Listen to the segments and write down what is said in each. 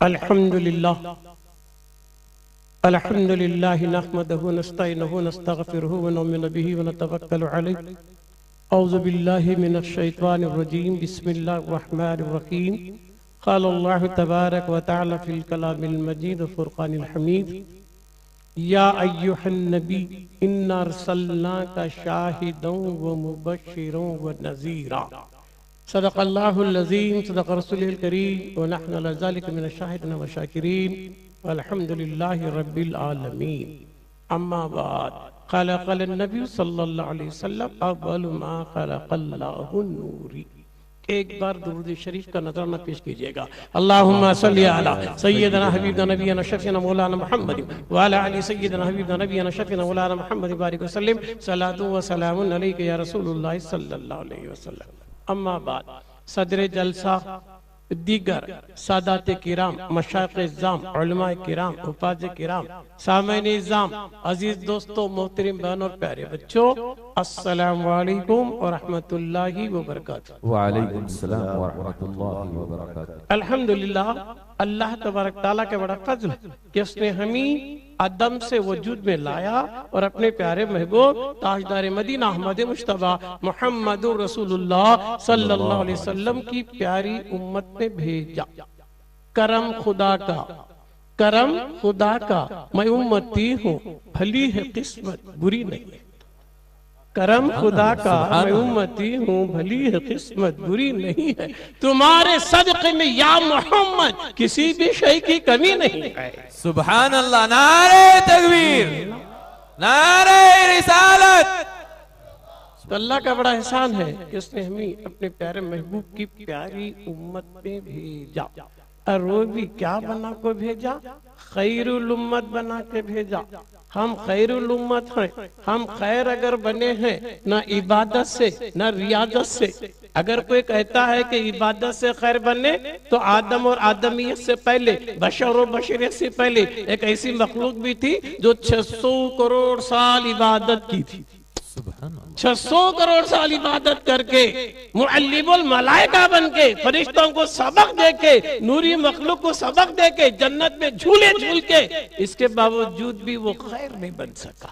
अल्हम्दुलिल्लाह अल्हम्दुलिल्लाह नहमदुहु नस्तईनुहु नस्तगफिरुहु व नु'मिनु बिही व नतवक्कलु अलैहि। औज़ु बिल्लाहि मिनश शैतानिर रजीम। बिस्मिल्लाहिर रहमानिर रहीम। क़ाल अल्लाहु तबारक व तआला फ़िल कलामिल मजीद व फ़ुरक़ानिल हमीद। या अय्युहन नबी इन्ना अरसलनाका शाहिदन व मुबश्शिरन व नज़ीरा। सदक़ल्लाहुल अज़ीम। सदक़ रसूलुल करीम व नहनु अला ज़ालिका मिनश शाहिदीन व शाकिरीन वल्हम्दुलिल्लाहि रब्बिल आलमीन। अम्मा बाद क़ाल नबी सल्लल्लाहु अलैहि वसल्लम अव्वलु मा ख़लक़ल्लाहु नूरी। एक बार दुरूद शरीफ का नजराना पेश कीजिएगा। अल्लाहुम्मा सल्ली अला सय्यिदना हबीबना नबियना शफ़ीना मौलाना मुहम्मद व अला आलि सय्यिदना हबीबना नबियना शफ़ीना मौलाना मुहम्मद बारिक व सल्लिम सलातु व सलामुन अलैका या रसूलुल्लाह सल्लल्लाहु अलैहि वसल्लम। अम्मा बाद सदर जलसा दीगर सादात किराम मशाइख़ इज़्ज़ाम उलमाए किराम उपाज़ किराम सामईन इज़्ज़ाम अजीज दोस्तों मोहतरम बहनों और प्यारे बच्चों, अस्सलामु अलैकुम व रहमतुल्लाहि व बरकातुहू। व अलैकुम सलाम व रहमतुल्लाहि व बरकातुहू। अल्हम्दुलिल्लाह, अल्लाह तबारक तआला का बड़ा फज़्ल कि उसने हमें अदम से वजूद में लाया और अपने प्यारे महबूब ताजदार मदीना अहमद मुश्तबा मुहम्मदुर रसूलुल्लाह सल्लल्लाहु अलैहि वसल्लम की प्यारी उम्मत में भेजा। करम खुदा का, करम खुदा का, मैं उम्मती हूँ, भली है किस्मत बुरी नहीं। करम खुदा का, मैं उम्मती हूँ, भली है किस्मत बुरी नहीं है। तुम्हारे सदक़े में या मोहम्मद किसी भी शय की कमी नहीं है। सुभान अल्लाह। नारे तकबीर, नारे रिसालत। तो अल्लाह का बड़ा एहसान है कि उसने हमें अपने प्यारे महबूब की प्यारी उम्मत में भेजा। और वो भी क्या बना को भेजा? खैरुल उम्मत बना के भेजा। हम खैरुल उम्मत हैं। हम खैर अगर बने हैं ना इबादत से ना रियादत से। अगर कोई कहता है कि इबादत से खैर बने तो आदम और आदमियत से पहले, बशर और बशरियत से पहले एक ऐसी मखलूक भी थी जो 600 करोड़ साल इबादत की थी। 600 करोड़ साल इबादत करके मुअल्लिमुल मलाइका बन के फरिश्तों को सबक दे के नूरी मखलूक को सबक दे के जन्नत में झूले झूल के, इसके बावजूद भी वो खैर नहीं बन सका।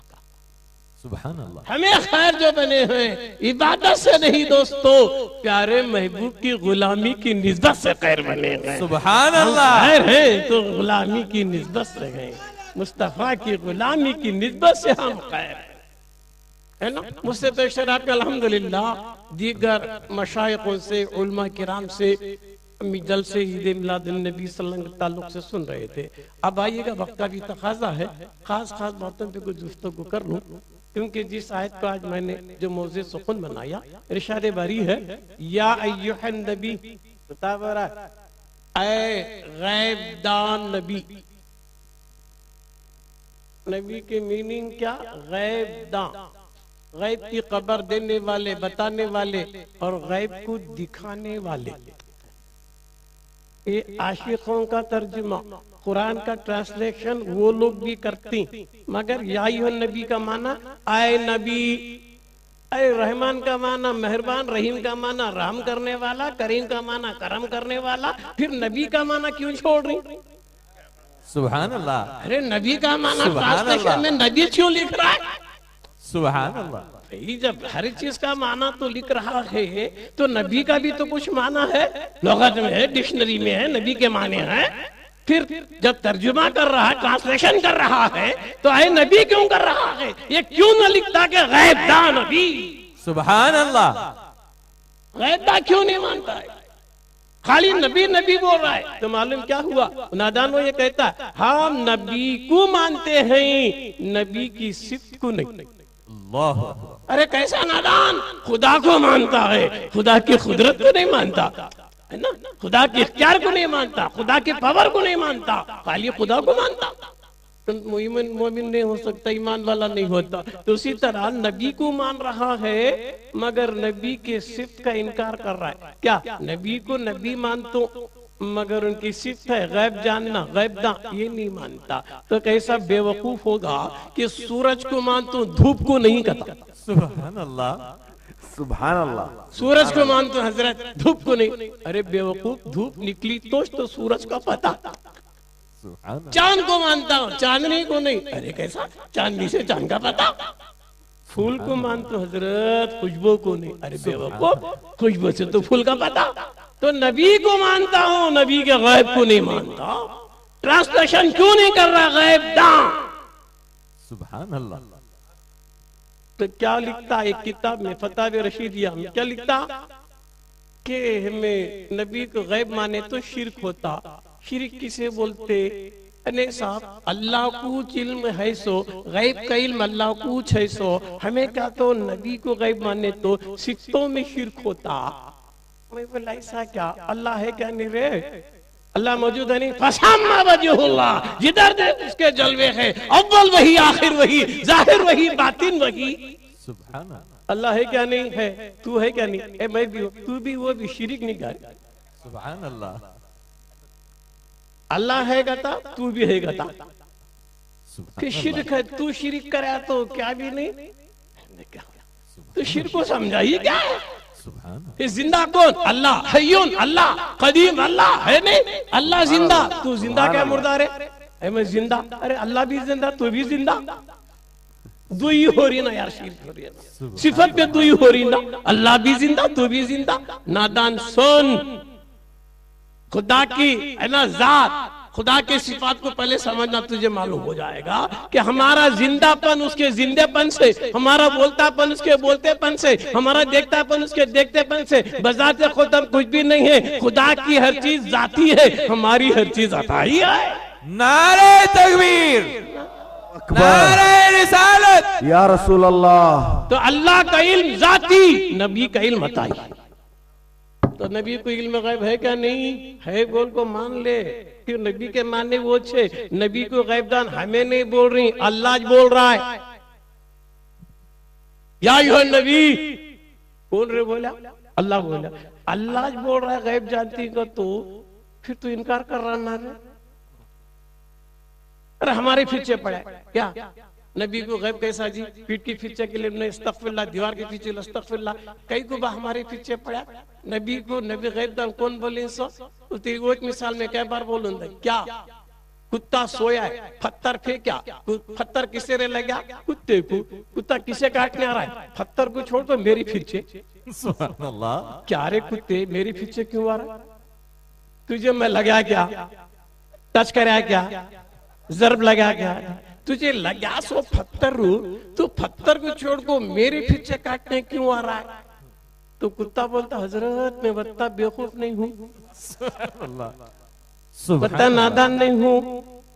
सुभान अल्लाह। हमें खैर जो बने हैं इबादत से नहीं दोस्तों, प्यारे महबूब की गुलामी की निस्बत से खैर बने हैं। सुभान अल्लाह। खैर है तो गुलामी की निस्बत से हैं। मुस्तफा की गुलामी की निस्बत से हम खैर है ना। मुझसे पेशर आप अल्हम्दुलिल्लाह दीगर मशाइखों से उलमा किराम से जल से ईद मिलाद नबी सल्लल्लाहु अलैहि वसल्लम के ताल्लुक से सुन रहे थे। अब आइएगा, वक्त का भी तकाजा है, खास खास बातों पे कुछ गुफ्तगू कर लूं, क्योंकि जिस आयत को आज मैंने जो मौज़े सुखन बनाया इरशाद बारी है, या अय्युहन नबी, बता रहा ऐ गैबदान नबी। नबी की मीनिंग क्या? गैबदान, गैब की खबर देने वाले, बताने वाले और गैब को दिखाने वाले। ये आशिकों का तर्जुमा, कुरान का ट्रांसलेशन वो लोग भी करती, मगर या अय्युहन नबी का माना आए नबी, आए रहमान का माना मेहरबान, रहीम का माना रहम करने वाला, करीम का माना करम करने वाला, फिर नबी का माना क्यों छोड़ रही? सुभान अल्लाह। अरे नबी का माना ट्रांसलेशन में नबी क्यों लिख रहा है? सुभान अल्लाह। जब हर चीज का माना तो लिख रहा है तो नबी का भी तो कुछ माना है, लुगत में है, डिक्शनरी में है, नबी के माने हैं। फिर जब तर्जुमा कर रहा है, ट्रांसलेशन कर रहा है, तो आए नबी क्यों कर रहा है? ये क्यों न लिखता कि गैबदान नबी? सुभान अल्लाह। गैबदा क्यों नहीं मानता है? खाली नबी नबी बोल रहा है। तो मालूम क्या हुआ? नादान वो ये कहता है हम नबी को मानते हैं, नबी की सिफ्त को नहीं। अरे कैसा नादान! खुदा को मानता है, खुदा की कुदरत को नहीं मानता है ना, खुदा के इख्तियार को नहीं मानता, खुदा के पावर को नहीं मानता, खाली खुदा को मानता। तो मोमिन नहीं हो सकता, ईमान वाला नहीं होता। तो उसी तरह नबी को मान रहा है मगर नबी के सिफ्त का इनकार कर रहा है। क्या नबी को नबी मानतो मगर उनकी सिफ्त है गैब जानना, गैबदा, ये नहीं मानता। तो कैसा बेवकूफ होगा कि सूरज को मानतो धूप को नहीं कहता। सुभान अल्लाह, सुभान अल्लाह। सूरज को मानतो हजरत, धूप को नहीं। अरे बेवकूफ, धूप निकली तो सूरज का पता, चांद को मानता हूँ, चांदनी को नहीं। अरे कैसा? चांदनी से चांद का पता। फूल को मानते हो हजरत, खुशबू को नहीं। अरे बेवकूफ, खुशबू से तो फूल का पता। तो नबी को मानता हूँ, नबी के गैब को नहीं मानता। ट्रांसलेशन क्यों नहीं कर रहा गैब दां? सुभान अल्लाह। तो क्या लिखता एक किताब में, फतावे रशीदिया में क्या लिखता कि हमें नबी को गैब माने तो शिरक होता। शिरक किसे बोलते? अरे साहब, अल्लाह कुछ इल्म है सो, गैब का इल्म अल्लाह कुछ है सो, हमें क्या तो नबी को गैब माने तो सिक्तों में शिरक होता। मैं बोला ऐसा क्या? अल्लाह है क्या? नहीं रे, अल्लाह मौजूद है नहीं। फसाम्मा वजहुल्लाह, जिधर देख उसके जलवे हैं, अव्वल वही, आखिर वही, जाहिर वही, बातिन वही। सुभान अल्लाह है क्या? नहीं है। तू है क्या? नहीं है। मैं भी हूँ, तू भी, वो भी, शिरिक नहीं कर। सुभान अल्लाह। अल्लाह है गता, तू भी है गता। कि शिरक है, तू शिरिक करे तो क्या भी नहीं। तो शिरक को समझाइए क्या है? ये जिंदा कौन? अल्लाह। हय्युन अल्लाह, कदीम अल्लाह है नहीं। अल्लाह जिंदा, तू जिंदा क्या मुर्दा है? मैं जिंदा। अरे अल्लाह भी जिंदा, तू भी जिंदा। दुई हो रही ना यार, शिरक हो रही है ना। सिफत पे दुई हो रही ना, अल्लाह भी जिंदा, तू भी जिंदा। नादान सुन, खुदा की है ना जात, खुदा के सिफात को पहले समझना, तुझे मालूम हो जाएगा कि हमारा जिंदापन उसके जिंदेपन से, हमारा बोलतापन उसके बोलतेपन से, हमारा देखतापन उसके देखतेपन से। बजाते खुद हम कुछ भी नहीं है। खुदा की हर चीज जाती है, हमारी हर चीज अताई है। नारे तकबीर, नारे रिसालत या रसूल अल्लाह। तो अल्लाह का इल्म जाती, नबी का इल्म अताई। तो नबी को इल्म गैब है क्या? नहीं है। बोल को मान ले कि नबी के मानने वो छे। नबी को गैबदान हमें नहीं बोल रही, अल्लाह बोल रहा है। या यो नबी कौन रे बोला? अल्लाह बोला। अल्लाह बोल रहा है गैब जानती को, तो फिर तू इनकार कर रहा ना रे? अरे हमारे पीछे पड़ा है क्या? नबी को गैब कैसा जी? पीठ की पीछे के लिए अस्तगफिरुल्लाह, दीवार के पीछे अस्तगफिरुल्लाह, कई को बा हमारे पीछे पड़ा। नबी को नबी गैब दान कौन बोले? सो वो एक मिसाल में कई बार बोलूंगा। क्या? कुत्ता सोया है, पत्थर फेंका, पत्थर किसे रे लगा? कुत्ते को। कुत्ता किसे काटने आ रहा है? पत्थर को छोड़ तो मेरी पीछे। सुभान अल्लाह। क्या रे कुत्ते, मेरी पीछे क्यों आ रहा? तुझे मैं लगा क्या? टच कराया क्या? जरब लगा क्या? तुझे लगा सो पत्थर रू, तू पत्थर को छोड़ को मेरे पीछे काटने क्यों आ रहा है? तो कुत्ता बोलता हजरत मैं बत्ता बेवकूफ नहीं हूँ, बत्ता नादान नहीं हूँ,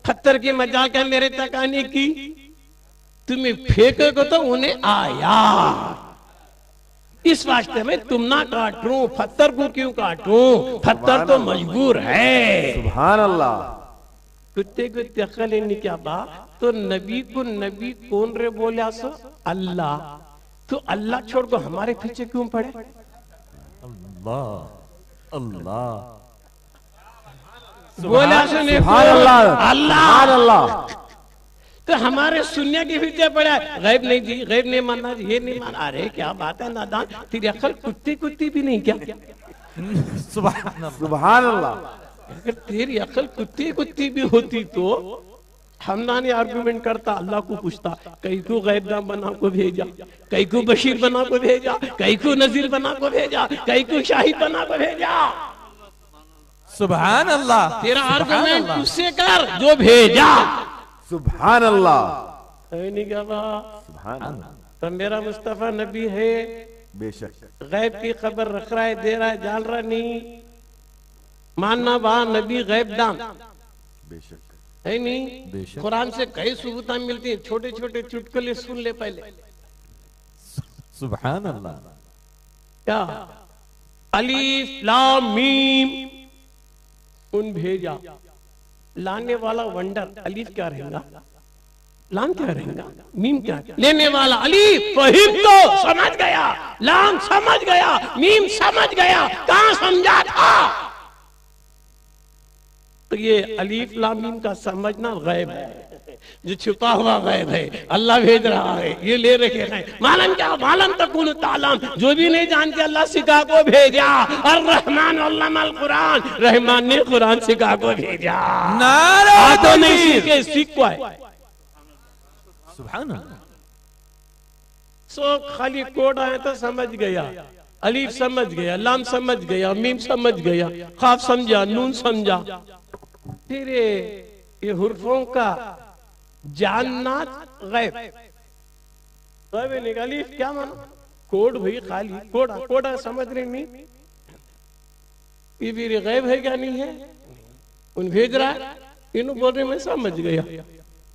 पत्थर की मजाल क्या मेरे तक आने की? तुम्हें फेंके को तो उन्हें आया, इस वास्ते में तुम ना काटूं, पत्थर को क्यों काटूं? पत्थर तो मजबूर है। सुभान अल्लाह। कुत्ते को दखल नहीं क्या बा? तो नबी को नबी कौन रे बोला? सो अल्लाह। तो अल्लाह छोड़ को हमारे पीछे क्यों पड़े? अल्लाह अल्लाह बोला सुने अल्लाह अल्लाह। तो हमारे सुनने के पीछे पड़ा। गैब नहीं जी, गैब नहीं मानना, ये नहीं माना। अरे क्या बात है नादान, तेरी अकल कुत्ती कुत्ती भी नहीं क्या? सुभान अल्लाह। अगर तेरी अकल कुत्ती कुत्ती भी होती तो हमदानी आर्गुमेंट करता, अल्लाह को पूछता, कई को गैबदान बना को भेजा, कई को बशीर बना को भेजा, कई को नजीर बना को भेजा, कई को शाहिद बना को भेजा। सुभान अल्लाह। तेरा आर्गुमेंट उससे कर जो भेजा। सुभान अल्लाह। नहीं क्या सुभान अल्लाह। तो मेरा मुस्तफा नबी है, बेशक गैब की खबर रख रहा है, दे रहा है, जान रहा नहीं। मानना बा नबी गैबदान बेशक है नहीं। कुरान से कई सबूता मिलती है, छोटे छोटे चुटकुले सुन ले पहले। सुभान अल्लाह। क्या? अलीफ लाम मीम उन भेजा, लाने वाला वंडर, अलीफ क्या रहेगा, लाम क्या रहेगा, मीम क्या? लेने वाला अलीफ फहिम तो समझ गया, लाम समझ गया, मीम समझ गया, कहां समझा था? तो ये अलीफ लाम मीम का समझना गैब है। जो छुपा हुआ गैब है अल्लाह भेज रहा है, ये ले रखे हैं। मालूम क्या, मालूम तकुन तालम, जो भी नहीं जानते अल्लाह सिखा को भेजा। और रहमान अल्लामल कुरान, रहमान ने कुरान सिखा को भेजा। नारे तो नहीं सीखे, सीख को है। सुभान अल्लाह। सो खाली कोड आया तो समझ गया, अलीफ समझ गया, लाम समझ गया, मीम समझ गया, खाफ समझा, नून समझा। फिर ये हुर्फों का जानना गैब, गैब निकाली क्या मानो, कोड भाई खाली कोड़ा कोड़ा समझ रहे नहीं, ये भी गैब है क्या नहीं है, उन भेज रहा है, इन बोल रहे मैं समझ गया।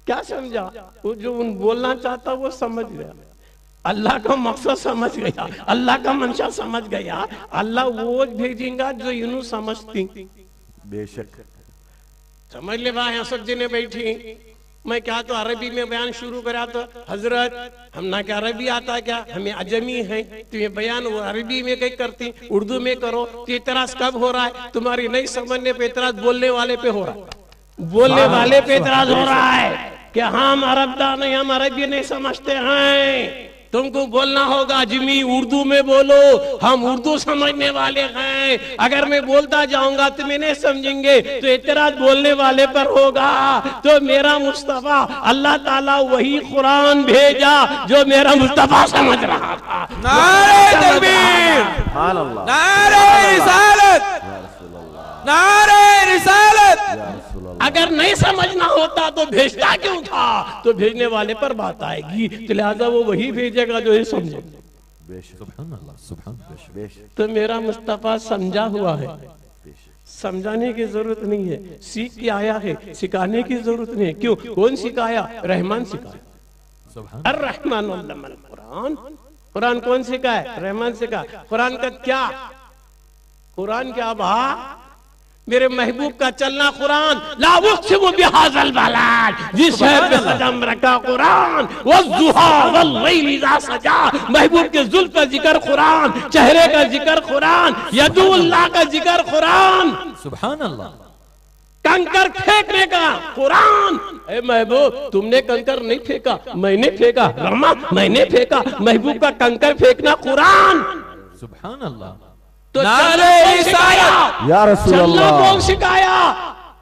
क्या समझा, वो जो उन बोलना चाहता वो समझ गया, अल्लाह का मकसद समझ गया, अल्लाह का मंशा समझ गया। अल्लाह वो भेजेगा जो यूं समझती। बेशक समझ ले भाई, हसक जी ने बैठी, मैं क्या तो अरबी में बयान शुरू करा तो हजरत हम ना क्या अरबी आता क्या, हमें अजमी है, तुम्हें बयान वो अरबी में कहीं करती, उर्दू में करो। तो इतराज कब हो रहा है, तुम्हारी नहीं समझने पे इतराज बोलने वाले पे हो रहा है, बोलने वाले पे इतराज हो रहा है कि हम अरबदार नहीं, हम अरबी नहीं समझते हैं। तुमको बोलना होगा अजमी उर्दू में बोलो, हम उर्दू समझने वाले हैं। अगर मैं बोलता जाऊंगा तो मैं नहीं समझेंगे, तो इतराज बोलने वाले पर होगा। तो मेरा मुस्तफा अल्लाह ताला वही कुरान भेजा जो मेरा मुस्तफा समझ रहा था। नारे तकबीर, सुभान अल्लाह, नारे रिसालत, नारे रिसालत। अगर नहीं समझना होता तो भेजता क्यों था, तो भेजने वाले पर बात आएगी, तो लिहाजा वो वही भेजेगा जो ये समझे। बेशक सुभान अल्लाह, सुभान बेशक। बेशक तो मेरा मुस्तफा समझा हुआ है, समझाने की जरूरत नहीं है, सीख के आया है, सिखाने की जरूरत नहीं है। क्यों, कौन सिखाया, रहमान सिखाया। सुभान अर्रहमान अल्लमल कुरान, कुरान कौन सिखाए, रहमान सिखा। कुरान का क्या, कुरान क्या भा, मेरे महबूब का चलना कुरान, ला उक़्सिमु बिहाज़ल बलाद, जिस शहर पे कदम रखा कुरान, वज़्ज़ुहा वल्लैलि इज़ा सजा, महबूब के जुल्फ़ का जिक्र कुरान, चेहरे का जिक्र कुरान, यदुल्लाह का जिक्र कुरान, सुभान अल्लाह। कंकर फेंकने का कुरान। ए महबूब तुमने कंकर नहीं फेंका, मैंने फेंका, रमा मैंने फेंका, महबूब का कंकर फेंकना कुरान। सुभान अल्लाह। तो नारे सिखाया, या रसूल चलना अल्लाह, कौन सिखाया,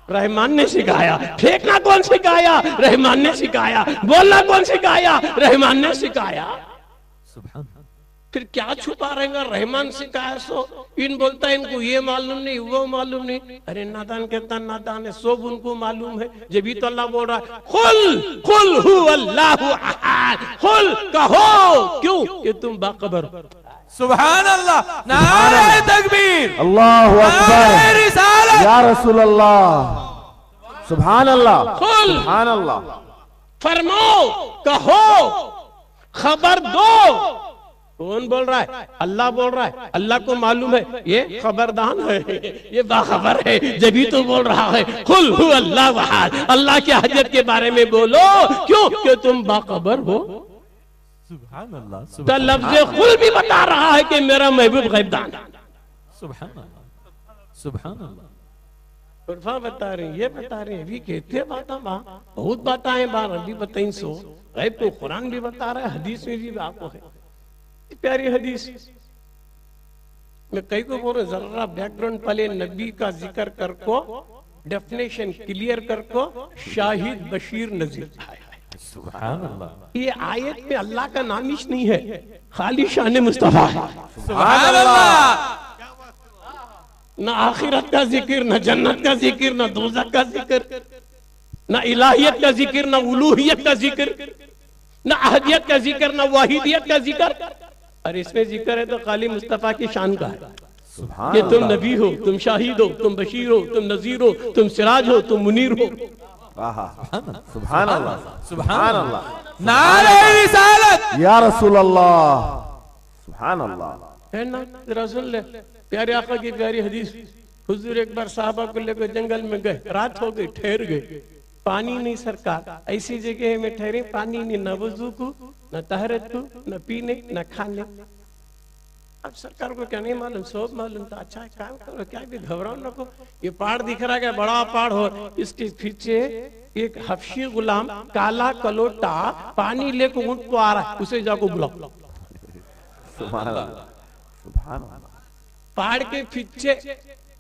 रहमान ने सिखाया। फेंकना कौन सिखाया, रहमान ने सिखाया। बोलना कौन सिखाया, रहमान ने सिखाया। सुभान। फिर क्या छुपा रहेगा, रहमान सिखाया सो इन बोलता है इनको ये मालूम नहीं, वो मालूम नहीं। अरे नादान कहता नादान है, सब उनको मालूम है। जब भी तो अल्लाह बोल रहा है खुल खुल हु अल्लाहु अहद, खुल कहो, क्यों कि तुम बाखबर हो। सुभान अल्लाह। नारे तकबीर, अल्लाहु नारे अकबर, रिसालत। या रसूल अल्लाह, सुभान अल्लाह, खुल सुभान अल्लाह। फरमाओ, कहो, खबर दो। कौन बोल रहा है, अल्लाह बोल रहा है। अल्लाह को मालूम है ये खबरदान है, ये बाखबर है, जब तो बोल रहा है खुल हु अल्लाह वहाद, अल्लाह के हजरत के बारे में बोलो। क्यों कि तुम बाखबर हो। सुभान अल्लाह। तो लफ्ज़ खुल भी बता रहा है कि मेरा महबूब गैबदान है। सुभान अल्लाह, सुभान अल्लाह। उर्फा बता रहे हैं, ये बता रहे हैं, अभी कहते बात बहुत बातें बार अभी बताई सो गैब को कुरान भी बता रहा है, हदीस में भी आपको है प्यारी हदीस। मैं कई को बोल रहा जरा बैकग्राउंड पहले नबी का जिक्र कर को डेफिनेशन क्लियर कर को शाहिद बशीर नजीर। सुभान अल्लाह। ये आयत में अल्लाह का नाम ही नहीं है, खाली शान मुस्तफा है। सुभान अल्लाह। ना आखिरत का जिक्र, ना जन्नत का जिक्र, ना दोज़ख का जिक्र, ना इलाहियत का जिक्र, ना उलूहियत का जिक्र, ना अहदियत का जिक्र, ना वाहिदियत का जिक्र। और इसमें जिक्र है तो खाली मुस्तफा की शान का है सुभान कि तुम अल्लाह, नबी हो, तुम शाहिद हो, तुम बशीर हो, तुम नजीर हो, तुम सिराज हो, तुम मुनीर हो। आहा, सुभान अल्लाह, सुभान अल्लाह। नारे रिसालत। या रसूल अल्लाह, सुभान अल्लाह। है ना, जरा सुन ले प्यारे आका की प्यारी हदीस। हुजूर एक बार साहबा को लेकर जंगल में गए, रात हो गई, ठहर गए, पानी नहीं सरकार, ऐसी जगह में ठहरे, पानी नहीं, न वजू को, न तहरत को, न पीने, न खाने। अब सरकार को क्या नहीं मालूम, सब मालूम था। अच्छा काम करो, क्या भी घबराओ नको। ये पहाड़ दिख रहा है, बड़ा पहाड़ हो, इसके पीछे एक हफ्शी गुलाम काला कलोटा पानी लेकर ऊंट को आ रहा है, उसे जाको बुलाओ। सुभान अल्लाह, सुभान अल्लाह। पहाड़ के पीछे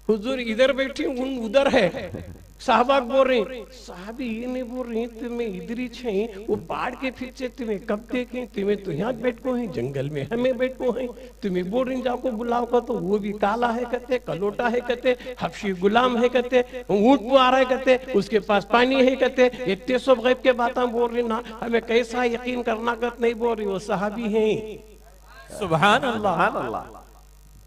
हुजूर इधर बैठी, उधर है। साहबा बोल रही, साहबी ये नहीं बोल रही तुम्हें इधर ही छे, वो पहाड़ के पीछे तुम्हें कब देखें, तुम्हें तो यहाँ बैठो है, जंगल में हमें बैठो है, तुम्हें बोल रही जाको बुलाओ का, तो वो भी काला है कहते, कलोटा है कहते, हफ्शी गुलाम है कहते, ऊंट को आ रहा है कहते, उसके पास पानी है कहते, इतने सब गैब के बातें बोल रही ना, हमें कैसा यकीन करना कहते नहीं बोल रही, वो साहबी है। सुभान अल्लाह, सुभान अल्लाह।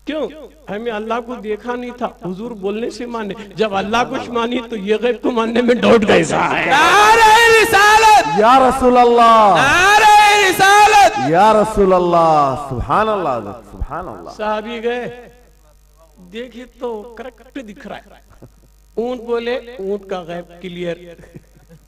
क्यों? हमें अल्लाह को देखा नहीं था, हुजूर बोलने से माने। जब अल्लाह कुछ मानी तो ये गैब को मानने में डाउट कैसा है? नारे रिसालत, या रसूल अल्लाह, नारे रिसालत, या रसूल अल्लाह, सुभान अल्लाह, सुभान अल्लाह। साहबी गए, देखिए तो करेक्ट दिख रहा है। ऊंट बोले, ऊंट का गैब क्लियर,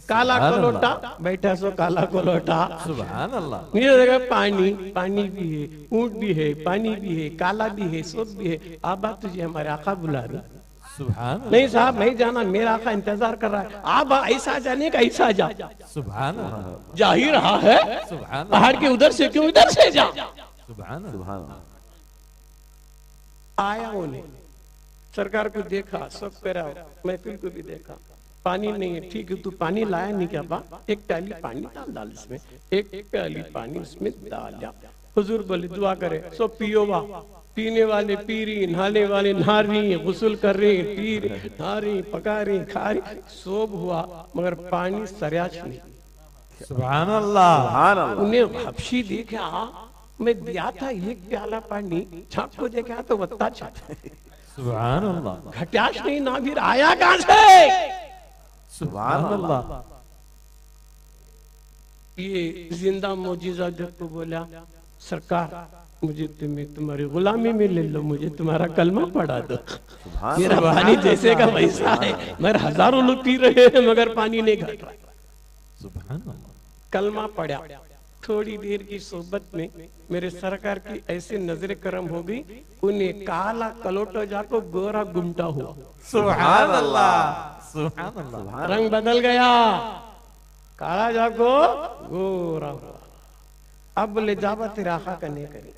काला कलोटा बैठा सो काला कलोटा। सुभान अल्लाह। ये जगह पानी, पानी भी है, ऊंट भी है, पानी भी है, काला भी है, सब भी है। आप बात तुझे हमारे आका बुला रहे। सुभान नहीं साहब नहीं जाना, मेरा आका इंतजार कर रहा है। आप ऐसा जाने का ऐसा जा, सुभान अल्लाह, जा ही रहा है, सुभान पहाड़ के उधर से क्यों इधर से जा। सुभान सुभान अल्लाह। आया उन्हें, सरकार को देखा, सब करा, महफिल को भी देखा, पानी नहीं है, ठीक है तू पानी लाया नहीं क्या बा, एक प्याली पानी डाल इसमें, एक प्याली पानी इसमें डाल जा। हुजूर बोले दुआ करे, सो पियो बा। पीने वाले पी रही, नहाने वाले नहा रही, गुस्ल कर रहे, पी रही, नहा रही, पका रही, खा रही, सब हुआ, मगर पानी सरयाच नहीं। सुभान अल्लाह, सुभान अल्लाह। उन्हें हफ्शी देखा, मैं दिया था एक प्याला पानी, छाप को देखा तो वत्ता छाप, सुभान अल्लाह, घटाश नहीं ना, फिर आया कहां से? सुभान अल्लाह। ये जिंदा मौजिजा जब तो बोला, सरकार मुझे तुम्हारी गुलामी में ले लो, मुझे तुम्हारा कलमा पढ़ा दो। मेरा पानी जैसे का वैसा है, मगर हजारों लोग पी रहे हैं मगर पानी नहीं घट रहा। सुभान अल्लाह। कलमा पढ़ा, थोड़ी देर की सोबत में मेरे सरकार की ऐसी नजर करम हो गई, उन्हें काला कलोटा जाको गोरा गुमटा हुआ। सुभान अल्लाह, सुभान अल्लाह। रंग बदल गया, काला जाको गोरा हुआ। अब बोले जाबा तेरा आका का नहीं करे,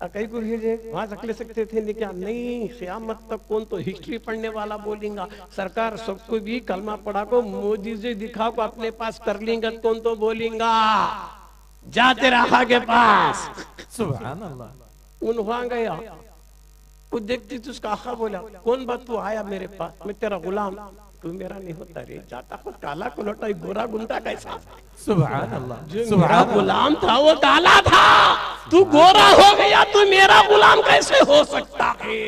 कई को भेजे वहां तक ले सकते थे, क्या नहीं, क़यामत तक कौन तो हिस्ट्री पढ़ने वाला बोलेगा, सरकार सबको भी कलमा पढ़ा को मोदी से दिखा को अपने पास कर लेंगे, कौन तो बोलेगा जा तेरा आका के पास। सुभान अल्लाह। उन वहां गया, वो देखती तो उसका आका बोला, कौन बात तू आया मेरे पास, मैं तेरा गुलाम, तू मेरा नहीं होता रे, जाता को काला कोलोटा गोरा गुंडा कैसा। सुभान अल्लाह, जो मेरा गुलाम था वो काला था, तू गोरा हो गया, तू मेरा गुलाम कैसे हो सकता है?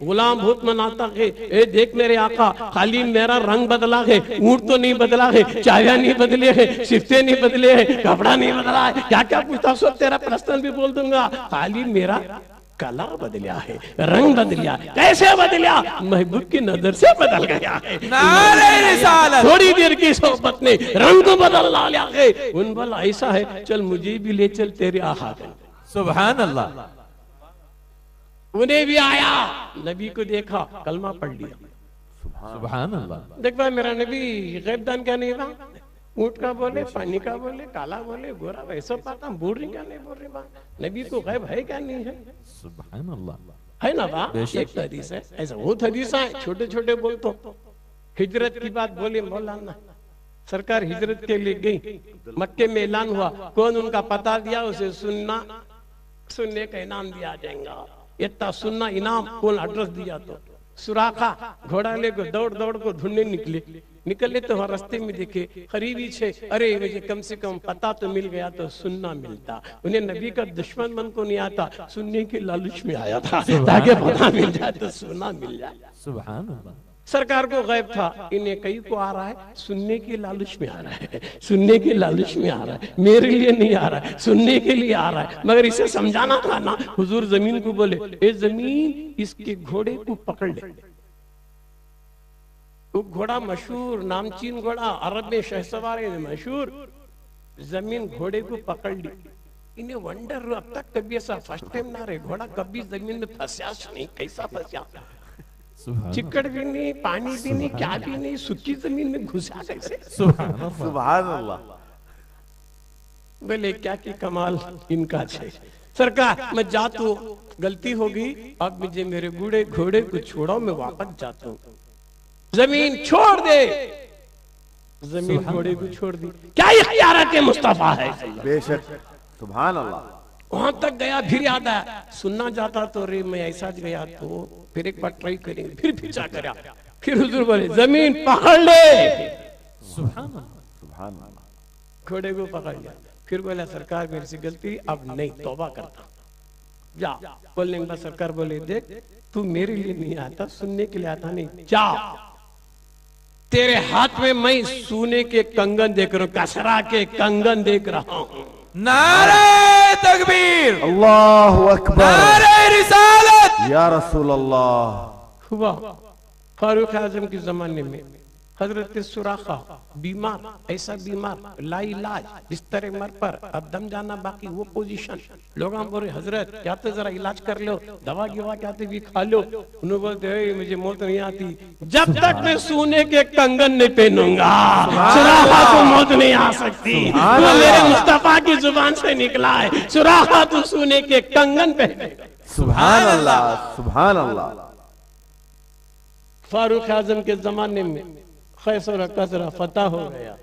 गुलाम बहुत मनाता है, ए देख मेरे आका, खाली मेरा रंग बदला है, ऊंट तो नहीं बदला है, चाया नहीं बदले है, सिफ्ते नहीं बदले है, कपड़ा नहीं बदला है, क्या क्या पूछता सब तेरा प्रश्न भी बोल दूंगा, खाली मेरा कलर बदलिया है, रंग बदलिया, कैसे बदलिया? महबूब की नजर से बदल गया है। नारे रिसालत। थोड़ी देर की सोहबत ने रंग को बदल डाला है। उन बोला ऐसा है, चल मुझे भी ले चल तेरे आका के। सुभान अल्लाह। उन्हें भी आया, नबी को देखा, कलमा पढ़ लिया। सुभान अल्लाह। देख भाई मेरा नबी गैबदान क्या नहीं था, ऊंट का बोले, पानी का बोले, काला बोले, गोरा, वैसा पाता बोल रही क्या नहीं बोल रही बा, नबी को गैब है क्या नहीं है? सुभान अल्लाह। है ना बा, एक हदीस है, ऐसा बहुत हदीस है, छोटे छोटे बोल तो। हिजरत की बात बोले मौलाना, सरकार हिजरत के लिए गई, मक्के में ऐलान हुआ, कौन उनका पता दिया उसे सुनने का इनाम दिया जाएगा, इतना सुनना इनाम, कौन एड्रेस दिया तो सुराखा घोड़ा लेकर दौड़ दौड़ को ढूंढने निकले तो वहां रास्ते में देखे करीबी छे, अरे मुझे कम से कम पता तो मिल गया तो सुनना मिलता। उन्हें नबी का दुश्मन मन को नहीं आता, सुनने के लालच में आया था ताकि पता मिल जाए तो सुनना मिल जाए। सुभान अल्लाह। सरकार को गैब था, इन्हें कई को आ रहा है, सुनने के लालच में आ रहा है, सुनने के लालच में आ रहा है, मेरे लिए नहीं आ रहा है, सुनने के लिए आ रहा है, मगर इसे समझाना था ना। हुजूर जमीन को बोले, ए जमीन इसके घोड़े को पकड़ ले। वो घोड़ा मशहूर, नामचीन घोड़ा, अरब में शहसवार है मशहूर। जमीन घोड़े को पकड़ ली, इन्हें वंडर अब तक कभी ऐसा फर्स्ट टाइम ना रहे, घोड़ा कभी जमीन में फंसा नहीं, कैसा फंसा, चिकड़ भी नहीं, पानी भी नहीं, क्या भी नहीं, सूखी जमीन में घुसा कैसे। सुभान अल्लाह। बोले क्या की कमाल इनका छे। सरकार मैं जाता हूँ, गलती हो गई, अब मुझे मेरे बूढ़े घोड़े को छोड़ो, मैं वापस जाता हूँ। जमीन छोड़ दे, जमीन घोड़े को छोड़ दी। क्या इख्तियारात मुस्तफा है। बेशक, सुभान अल्लाह। वहां तक गया, फिर याद आया, सुनना जाता तो रे मैं ऐसा गया तो फिर एक बार ट्राई करेंगे, फिर पीछा करा, फिर हुजूर बोले जमीन पकड़ ले। सुभान अल्लाह। घोड़े को पकड़ लिया, फिर बोला सरकार मेरे से गलती, अब नहीं, तौबा करता, जा। बोलने के बाद सरकार बोले देख तू मेरे लिए नहीं आता, सुनने के लिए आता नहीं, जा। तेरे हाथ में मैं सोने के कंगन देख रहा हूं, कसरा के कंगन देख रहा हूं। नारे तकबीर, अल्लाहु अकबर, नारे रिसालत, या रसूल अल्लाह। हुआ फारूक आजम के जमाने में हजरत सुराखा बीमार, ऐसा बीमार लाइलाज बिस्तर मर पर, अब दम जाना बाकी, वो पोजीशन। लोग बोले हजरत क्या तो जरा इलाज कर लो, दवा गिवा क्या तो भी खा लो। उन्होंने बोलते मुझे मौत नहीं आती जब तक मैं सोने के कंगन नहीं पहनूंगा, सुराखा को मौत नहीं आ सकती। वो मेरे मुस्तफा की जुबान से निकला है, सुराखा तू सोने के कंगन पहनेगा। सुभान अल्लाह, सुभान अल्लाह। फारूक आजम के जमाने में खैसर कसरा फतह हो गया,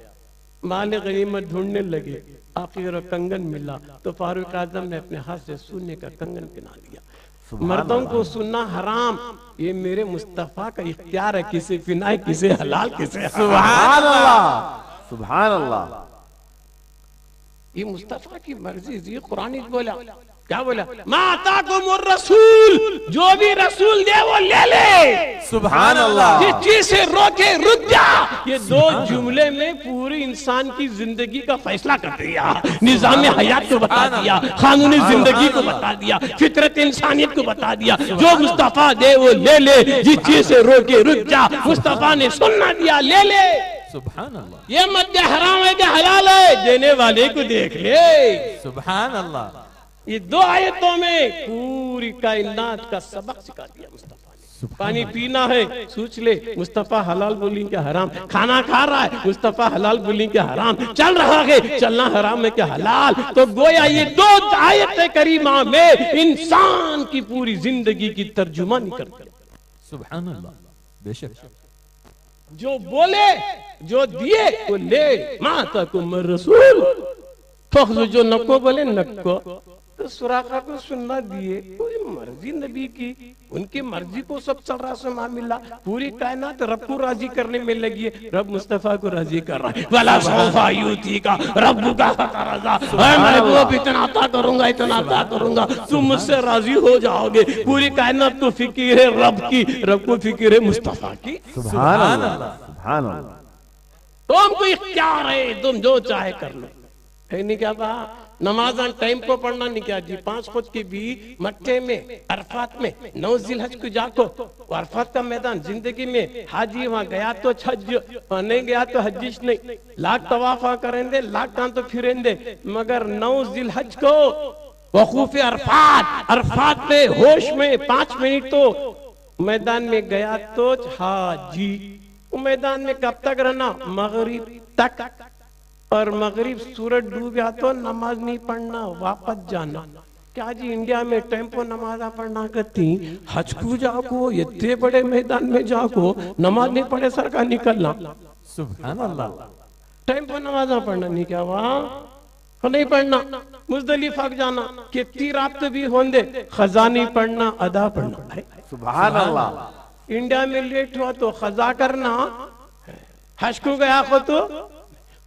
माल गनीमत ढूंढने लगे, आखिर कंगन मिला तो फारूक आजम ने अपने हाथ से सोने का कंगन पहना दिया। मर्दों को सुनना हराम, ये मेरे मुस्तफा का इख्तियार है, किसे पिनाए किसे हलाल किसे। सुभान अल्लाह, सुभान अल्लाह। ये मुस्तफा की मर्जी, ये कुरान बोला, क्या बोला, माता को रसूल, जो भी रसूल दे वो ले ले। सुभान अल्लाह। जिस चीज से रोके रुक जा, ये दो जुमले में पूरी इंसान की जिंदगी का फैसला कर दिया, निजाम हयात को बता दिया, कानूनी जिंदगी को बता दिया, फितरत इंसानियत को बता दिया। जो मुस्तफा दे वो ले ले, जिस चीज से रोके रुक जा, मुस्तफा ने सुनना दिया ले ले। सुभान अल्लाह। ये मत दे हराम है कि हलाल है, देने वाले को देख ले। सुभान अल्लाह। ये दो आयतों में पूरी कायनात का सबक सिखा दिया मुस्तफा ने। पानी पीना है सोच ले, मुस्तफा हलाल बोली क्या हराम। खाना खा रहा है, मुस्तफा हलाल बोली क्या हराम। चल रहा है, चलना हराम है क्या हलाल। तो गोया ये दो आयत करीमा में इंसान की पूरी जिंदगी की तर्जुमानी कर दिया। सुभान अल्लाह। बेशक, जो बोले जो दिए वो ले, माता को रसूल, फख्र जो नको बोले नको। तो सुराखा को सुनना दिए, कोई मर्जी नबी की, उनकी मर्जी को सब चल रहा से मामला, पूरी कायनात रब को राजी करने में लगी है, रब मुस्तफा को राजी कर रहा है। वाला सौफा यूती का रब का फतरजा, मैं वो इतना अता करूंगा, इतना अता करूंगा, तुम मुझसे राजी हो जाओगे। पूरी कायनात को फिक्र है रब की, रब को फिक्र है मुस्तफा की। सुभान अल्लाह, सुभान अल्लाह। तुमको इख्तियार है, तुम जो चाहे कर लो। है नहीं क्या कहा, नमाज टाइम को पढ़ना नहीं क्या जी, 5 फुट की भी मक्के में अरफात में 9 जिलहज को जाको, अरफात का मैदान जिंदगी में हाजी वहां गया तो हज, नहीं गया तो हजिश नहीं, लाख तवाफा करेंगे, लाख कान तो फिरेंगे, मगर 9 जिलहज को वकूफ अरफात, अरफात में होश में 5 मिनट तो मैदान में गया तो हाजी। मैदान में कब तक रहना, मगरिब तक, और मगरिब सूरज डूब गया तो नमाज नहीं पढ़ना, वापस जाना। क्या जी इंडिया में टेम्पो नमाज पढ़ना करती, हज को जाको, इतने बड़े मैदान में जाको, नमाज नहीं पढ़े सरकार निकलना। सुभान अल्लाह। टेम्पो नमाज पढ़ना नहीं क्या, वहां नहीं पढ़ना। मुजदलिफा जाना, कितनी रात तो भी होंगे, खजा नहीं पढ़ना, अदा पढ़ना। सुभान अल्लाह। इंडिया में लेट हुआ तो खजा करना, हज को गया को तो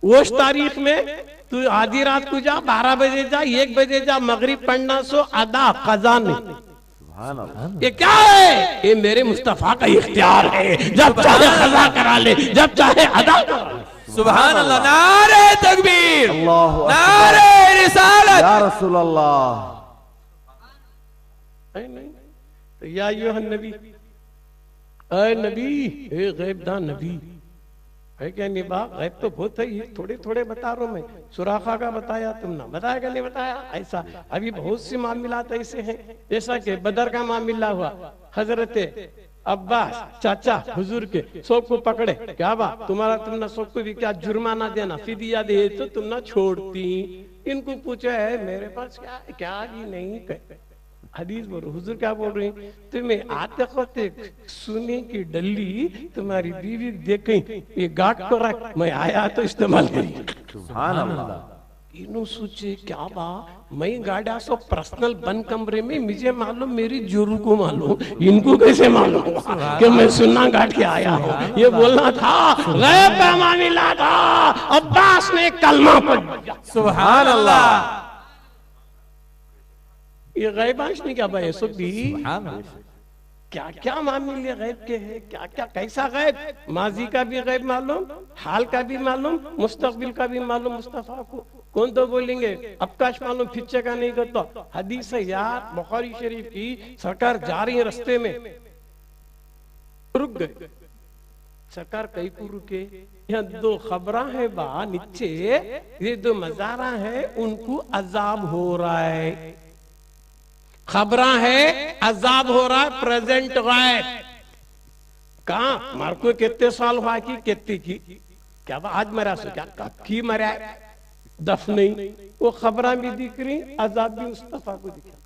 उस तारीख में तू आधी रात को जा, 12 बजे जा, 1 बजे जा, मगरिब पढ़ना सो अदा, खजा नहीं। सुभान अल्लाह। ये क्या है, ये मेरे मुस्तफा का इख्तियार है, जब चाहे खजा करा ले, जब चाहे अदा करा ले। सुभान अल्लाह। नारे तकबीर, अल्लाहु अकबर, नारे रिसालत, या रसूल अल्लाह। नहीं तो या अय्युहन नबी, ऐ नबी, ए गैबदान नबी, है क्या नहीं बा? गैब तो बहुत है, ये थोड़े थोड़े बता रहा हूं मैं। सुराखा का बताया, तुमने बताया क्या नहीं बताया? ऐसा अभी बहुत सी मामलात ऐसे हैं, जैसा कि बदर का मामला हुआ, हजरत अब्बास चाचा हुजूर के सबको पकड़े, क्या बा तुम्हारा, तुमने सबको भी क्या जुर्माना देना, फिदिया दे तो तुम ना छोड़ती। इनको पूछा है मेरे पास क्या क्या भी नहीं कहे। हदीस बोल हुजूर क्या बोल रही, तुम्हें आते होते सुने की डल्ली तुम्हारी बीवी देख ये गाट को रख, मैं आया तो इस्तेमाल करी। सुभान अल्लाह। इन्हों सोचे क्या बा, मैं गाड़ा सो पर्सनल बंद कमरे में, मुझे मालूम मेरी जोरू को मालूम, इनको कैसे मालूम कि मैं सुन्ना गाट के आया हूँ। ये बोलना था गैब का मामला था, अब्बास ने कलमा पढ़। सुभान अल्लाह। ये गैबांश नहीं क्या भाई, सब भी सुभान अल्लाह। क्या क्या मामले गैब के हैं, क्या क्या कैसा गैब, माजी का भी गैब मालूम, हाल का भी मालूम, मुस्तकबिल का भी मालूम। मुस्तफा को कौन तो बोलेंगे अवकाश मालूम, फिच्चे का नहीं करता। हदीस है यार बुखारी शरीफ की, सरकार जा रही है रास्ते में, रुक गए। सरकार कहीं को रुके, यहाँ दो खबरा है बा नीचे, ये दो मजारा है, उनको अजाब हो रहा है। खबरा है अजाब हो रहा है, प्रेजेंट गैब। कहा मार को कितने साल हुआ की कितने की, क्या बा आज मरा सो, क्या कब की मरा, दफ नहीं। वो खबरा भी दिख रही, अजाब भी मुस्तफा को दिख रहा,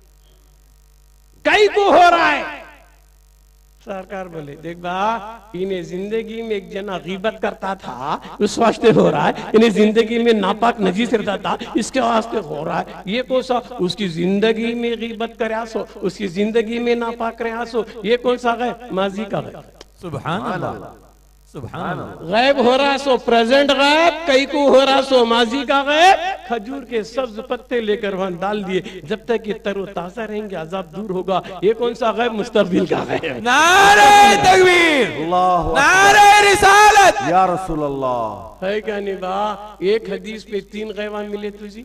कई को हो रहा है। सरकार बोले देख बा, इन्हें जिंदगी में एक जना गीबत करता था, उस वास्ते हो रहा है। इन्हें जिंदगी में नापाक नजीस रहता था, इसके वास्ते हो रहा है। ये कौन सा उसकी जिंदगी में गीबत करे सो, उसकी जिंदगी में नापाक रहा सो, ये कौन सा गैब, माजी का गैब। सुभान अल्लाह। सुभान अल्लाह। गैब हो रहा सो प्रेजेंट गैब, कई को हो रहा सो माजी का गैब। खजूर के सब्ज पत्ते लेकर वहां डाल दिए, जब तक ये तरोताजा रहेंगे अजाब दूर होगा। ये कौन सा गैब, मुस्तकबिल का गैब। नारे तकबीर, अल्लाह नारे रिसालत, या रसूल अल्लाह। है क्या नहीं बा? एक हदीस पे 3 गैबा मिले तुझी,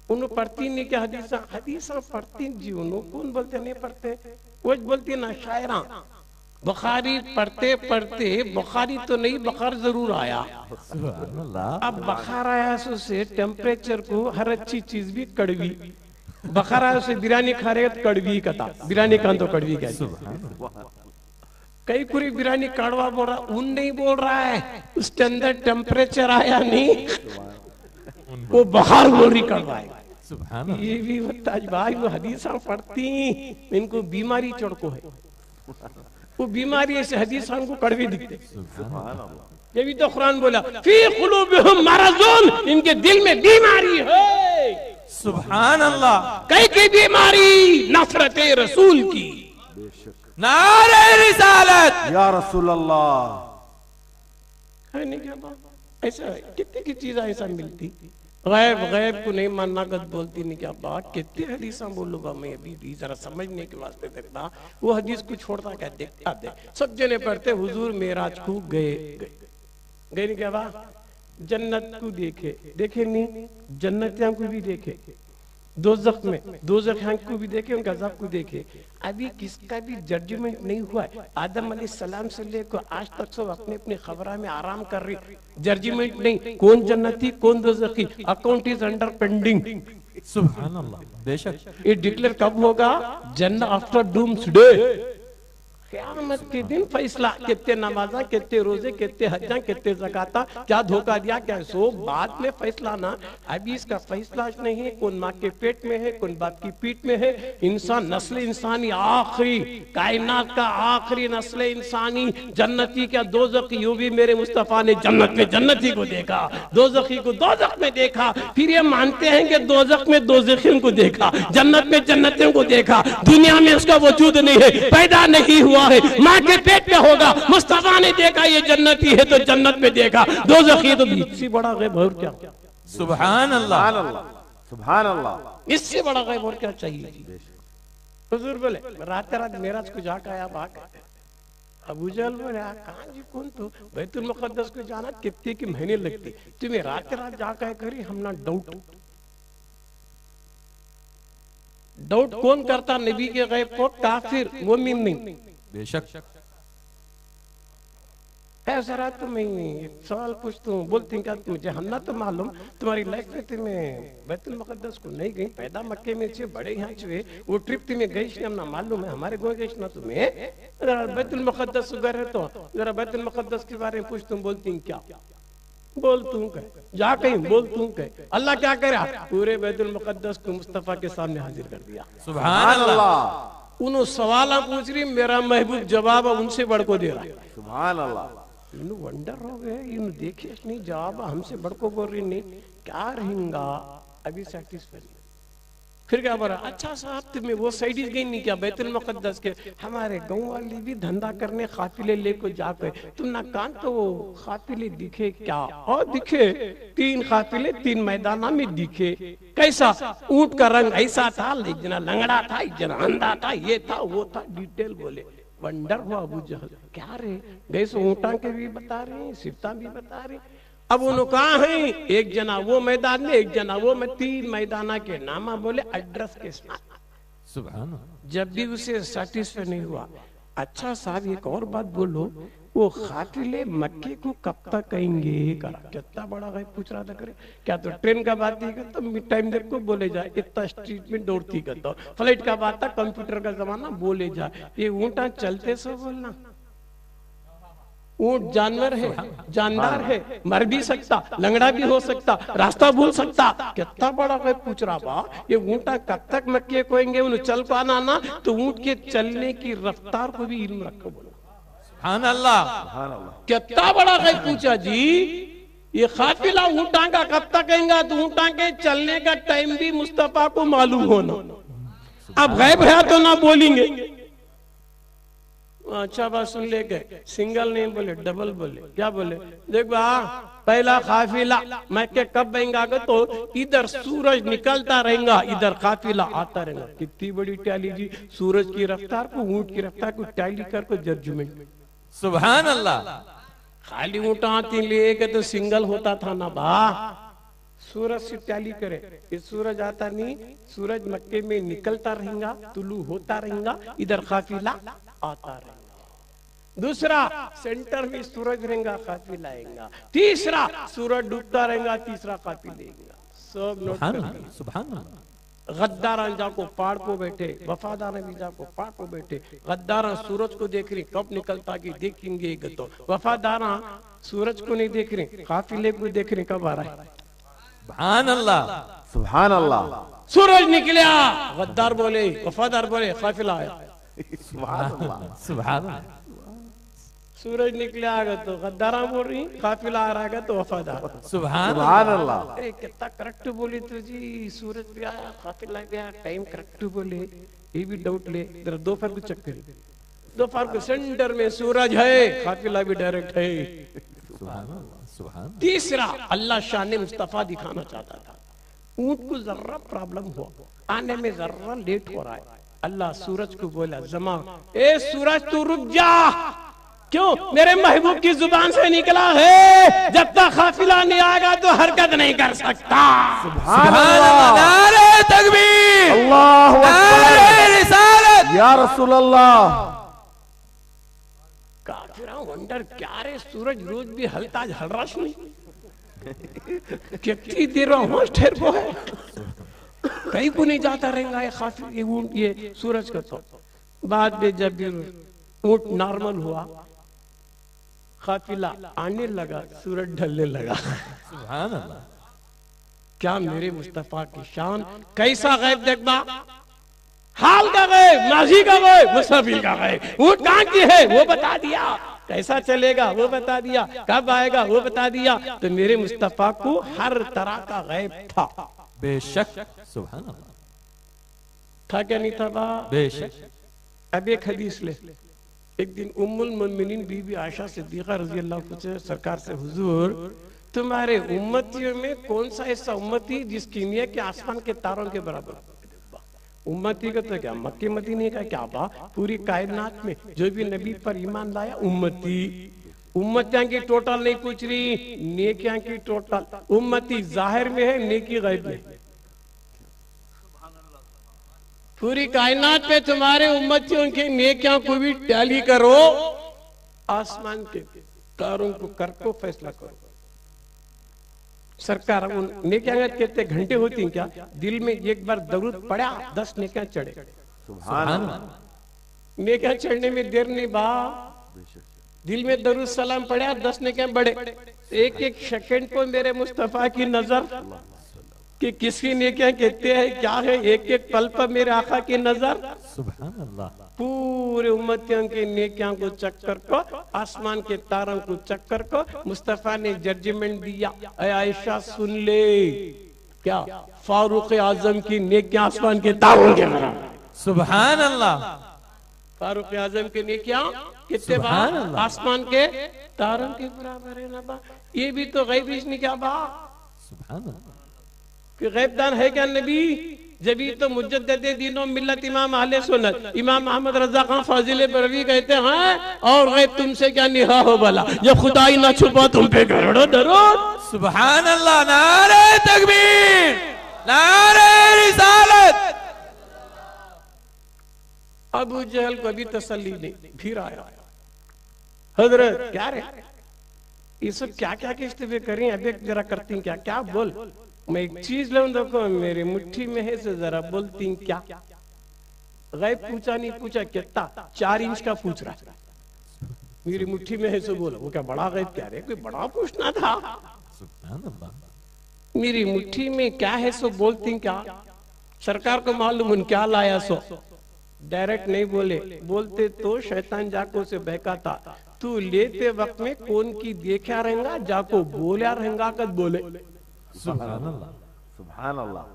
उन्होंने पढ़ती नहीं क्या हदीसा, हदीसा पढ़ती जी, उन्होंने कौन बोलते नहीं पढ़ते, वो बोलती ना शायरा। बुखारी पढ़ते पढ़ते, बुखारी तो नहीं बखार जरूर आया। सुभान अल्लाह। अब बखार आया से टेम्परेचर को हर अच्छी चीज भी कड़वी, बखार आया से बिरयानी खा रहे तो कड़वी कथा, बिरयानी का तो कड़वी क्या, कई पूरी बिरयानी कड़वा बोल रहा, उन नहीं बोल रहा है, उसके अंदर टेम्परेचर आया नहीं, वो बखार बोल रही कड़वा है। सुभान अल्लाह। ये भी बताज भाई वो हदीसा पढ़ती, इनको बीमारी चढ़को है, वो बीमारी ऐसे हदीसा को कड़वी दिखते। ये भी तो कुरान बोला फी कुलूबिहिम मरज़ुन, इनके दिल में बीमारी है। सुभान अल्लाह। कई की बीमारी नफरत रसूल की। नारे रिसालत, या रसूल अल्लाह। है नहीं क्या बात, ऐसा कितनी की चीज ऐसा मिलती। गैब गैब को नहीं मानना गद बोलती नहीं क्या बात, कितने हदीसा बोलूंगा मैं अभी भी जरा समझने के वास्ते देखना। वो हदीस को छोड़ता क्या देखता दे, सब जने पढ़ते हुजूर मेराज को गए गए नहीं क्या बात, जन्नत को देखे देखे नहीं, जन्नतियां को भी देखे, दोजख में दोजख को भी देखे, उनका अज़ाब को देखे। अभी किसका भी जजमेंट नहीं हुआ है, आदम अलैहिस्सलाम से लेकर आज तक सब अपने अपने खबरा में आराम कर रही, जजमेंट नहीं, कौन जन्नती कौन दोजखी, अकाउंट इज अंडर पेंडिंग। सुभान अल्लाह। बेशक ये डिक्लेयर कब होगा, जन्नत आफ्टर डूम्सडे, क़यामत के दिन फैसला, कितने नमाजा कितने रोजे कितने हज्जा कितने ज़काता, क्या धोखा दिया क्या, सो बाद में फैसला ना, अभी इसका फैसला नहीं है। कौन माँ के पेट में है, कौन बाप की पीठ में है। इंसान नस्ल इंसानी आखिरी, कायनात का आखिरी नस्ल इंसानी, जन्नती क्या दोज़खी, यूं भी मेरे मुस्तफा ने जन्नत में जन्नती को देखा, दोज़खी को दोज़ख में देखा। फिर ये मानते हैं कि दोज़ख में दोज़खियों को देखा, जन्नत में जन्नतियों को देखा। दुनिया में उसका वजूद नहीं है, पैदा नहीं हुआ है, माँ के पेट में होगा। मुस्तफा ने देखा ये जन्नती है तो जन्नत में देखा, दोज़खी तो इससे बड़ा गैब और क्या। सुभान अल्लाह। सुभान अल्लाह। इससे बड़ा गैब और क्या चाहिए। हुजूर बोले रात रात मेराज को जाकर आया भाग, अबू जहल बोले कहां जी कौन, तो बैतुल मुक़द्दस को जाना कितने की महीने लगती, तुम्हें रात रात जाकर करी, हम ना डाउट डाउट कौन करता नबी के गैब को, काफिर मोमिन नहीं। बेशक। है जरा तुम्हें एक सवाल पूछता हूँ। बोलती क्या मुझे हमना तो मालूम तुम्हारी लाइफ में तुम्हें बैतुल मुकद्दस को नहीं गई, पैदा मक्के में छे, बड़े यहाँ छे, वो ट्रिप तुम्हें गई हमना मालूम है, हमारे गो गई ना तुम्हें बैतुल मुकद्दस गए तो जरा बैतुल मुकद्दस के बारे में पूछता हूँ। बोलती क्या बोल तू कह जा कहीं बोल तू कह। अल्लाह क्या करा, पूरे बैतुल मुकद्दस को मुस्तफा के सामने हाजिर कर दिया। सुभान अल्लाह। उन्होंने सवाल पूछ रही, मेरा महबूब जवाब उनसे बढ़ को दे रहा है। सुभान अल्लाह। वंडर हो गए, इन देखे नहीं जवाब हमसे बड़को बोल रही नहीं, क्या रहेगा अभी सेटिस्फाई। फिर क्या बोला, अच्छा साहब तुम्हें वो साइड गई नहीं क्या बैतुल मुकद्दस के, हमारे गांव वाली भी धंधा करने काफिले लेको जाके तुम ना कान तो वो काफिले दिखे क्या, और दिखे 3 काफिले 3 मैदाना में दिखे। कैसा, ऊंट का रंग ऐसा था, एक जना लंगड़ा था, एक जना अंधा था, ये था वो था, डिटेल बोले। वंडर हुआ अबू जहल, क्या रे गए सो ऊँटा के भी बता रहे, सिरता भी बता रहे। अब उन्होंने कहा है एक जना वो मैदान में, एक जना वो में, 3 मैदाना के नामा बोले एड्रेस के साथ। सुभान। जब भी उसे सेटिस्फाई नहीं हुआ, अच्छा साहब एक और बात बोलो, वो काफिले मक्के को कब तक कहेंगे करा, कितना बड़ा है पूछ रहा था करे, क्या तो ट्रेन का बात नहीं करता, टाइम देर को बोले जाए, इतना स्ट्रीट में दौड़ती करता, फ्लाइट का बात था, कंप्यूटर का जमाना बोले जाए, ये ऊँटा चलते सो बोलना। ऊंट जानवर है, जानदार है, मर भी सकता, लंगड़ा भी हो सकता, रास्ता भूल सकता, कितना बड़ा है पूछ रहा बा, ये ऊँटा कब तक मक्के कोएंगे, उन्हें चल पाना ना, तो ऊँट के चलने की रफ्तार को भी इल्म रखो बोला। सुभान अल्लाह। कितना बड़ा है पूछा जी, ये काफिला ऊँटा का कब तक कहेंगा, तो ऊँटा के चलने का टाइम भी मुस्तफा को मालूम होना। अब गैब है तो ना बोलेंगे। अच्छा बात सुन ले गए, सिंगल नहीं बोले, डबल बोले। क्या बोले, देख बा पहला काफिला मैं के कब बहेंगा, तो इधर सूरज निकलता रहेगा, इधर काफिला आता रहेगा। कितनी बड़ी टैली जी, सूरज की रफ्तार को ऊंट की रफ्तार को टैली कर को जजमेंट। सुभान अल्लाह। खाली ऊँट आती लेके तो सिंगल होता था ना बा, सूरज से टैली करे, ये सूरज आता नहीं, सूरज मक्के में निकलता रहेगा, तुलू होता रहेगा, इधर काफिला आता रहेगा। दूसरा सेंटर में सूरज रहेगा, काफिला आएगा। तीसरा सूरज डूबता रहेगा, तीसरा काफिला आएगा। सब नोट कर। सुभान अल्लाह। गद्दार जाको पहाड़ को बैठे, वफादार भी जाको पहाड़ को बैठे। गद्दार सूरज को देख रही, कब निकलता की देखेंगे, तो वफादार सूरज को नहीं देख रहे, काफिले को देख रहे कब आ रहा है। सुभान अल्लाह। सुभान अल्लाह। सूरज निकला, गद्दार बोले, वफादार बोले, काफिला आया। सुभान अल्लाह। सुभान अल्लाह। सूरज निकले आगा तो गद्दारा बोल रही, काफिला आ रहा तो वफादार। सुभान अल्लाह। अरे कितना करेक्ट बोली तो जी, सूरज भी आया, काफिला भी आया, टाइम करेक्ट बोले। ये भी डाउट ले, जरा दोपहर को चेक करिए, दोपहर को सेंटर में सूरज है, काफिला भी डायरेक्ट है। सुभान अल्लाह। सुभान। तीसरा अल्लाह शान मुस्तफा दिखाना चाहता था, ऊंट को जर्रा प्रॉब्लम हुआ, आने में जर्रा लेट हो रहा है। अल्लाह सूरज को बोला, जमा ए सूरज तू रुक जा, क्यों, मेरे महबूब की जुबान से निकला है, जब तक काफिला नहीं आएगा तो हरकत नहीं कर सकता। सुभान अल्लाह। नारे तकबीर, अल्लाहु अकबर, नारे रिसालत, या रसूल अल्लाह। काफिरा वंडर, क्या रे सूरज रोज भी हलता हल रहा नहीं, कितनी देर ठहर को है, कहीं को नहीं जाता रहेगा ये काफिर, ये सूरज का। तो बाद में जब ऊंट नॉर्मल हुआ, काफिला आने लगा, सूरज ढलने लगा। सुभान अल्लाह। क्या मेरे मुस्तफा की शान, कैसा गैब देखना, हाल का गैब, माजी का गैब, मुस्तफी का गैब। ऊंट कहाँ की है वो बता दिया, कैसा चलेगा वो बता दिया, कब आएगा वो बता दिया। तो मेरे मुस्तफा को हर तरह का गैब था। बेशक। सुभान अल्लाह। था क्या नहीं था बा, बेशक। अब एक हदीस ले। एक दिन उम्मुल मोमिनीन बीबी आयशा सिद्दीका रजी अल्लाह अन्हा सरकार से, हुजूर तुम्हारे उम्मतियों में कौन सा ऐसा उम्मती जिसकी नियत के आसमान के तारों के बराबर। उम्मती का तो क्या मक्के मदीने का क्या बा, पूरी कायनात में जो भी नबी पर ईमान लाया उम्मती। उम्मतियां की टोटल नहीं पूछ रही, नेकियां की टोटल। उम्मती जाहिर में है, नेकी गैब में। पूरी कायनात पे तुम्हारे उम्मतियों के नेकियां को भी टैली करो, आसमान के कारों को कर को फैसला करो। सरकार उन नेकियां कहते घंटे होती हैं क्या? दिल में एक बार दरूद पड़ा 10 नेकियां चढ़े। सुभान अल्लाह। नेकियां चढ़ने में देर नहीं बा, दिल में दरूद सलाम पड़ा 10 नेकियां बढ़े। एक एक सेकंड को मेरे मुस्तफा की नजर कि किसकी नेकियां कहते हैं क्या है, एक एक पल पर मेरे आका की नजर। सुभान अल्लाह। पूरे उम्मतियों के नेकियां को चक्कर को, आसमान के तारों को चक्कर को मुस्तफा ने जजमेंट दिया। ऐ आयशा सुन ले, क्या फारूक आजम की नेकियां आसमान के तारों के बराबर। सुभान अल्लाह। फारूक आजम की नेकियां कितने सुभान बार? अल्लाह। आसमान के तारों के बराबर है ना बा। ये भी तो गैबी नहीं क्या बा सुभान अल्लाह। कि गैबदान है क्या नबी? जबी तो मुजद्दिद दीनो मिल्लत इमाम अहले सुन्नत इमाम अहमद रजा खान फाजिल बरवी कहते हैं और गैब तुमसे क्या निहा हो भला, जब खुदाई ना छुपा तुम पे करोड़ों दरूद। सुभान अल्लाह। नारे तकबीर, नारे रिसालत। अबू जहल को भी तसल्ली नहीं, फिर आया हजरत क्या रे ये सब क्या क्या किस्ते पे करें, अभी जरा करती क्या क्या बोल। मैं एक चीज लाऊं देखो मेरी मुट्ठी में है से जरा बोलती क्या। गैब पूछा नहीं पूछा कितना, 4 इंच का पूछ रहा है। मेरी मुट्ठी में है से बोला, वो क्या बड़ा गैब क्या रे, कोई बड़ा पूछना था। सुभान अल्लाह। मेरी मुट्ठी में क्या है सो बोलती क्या। सरकार को मालूम उन क्या लाया सो, डायरेक्ट नहीं बोले, बोलते तो शैतान जाको से बहकाता। तू लेते वक्त में कौन की देखा रहेगा, जाको बोला रहेगा कद बोले। सुभान अल्लाह। सुभान अल्लाह।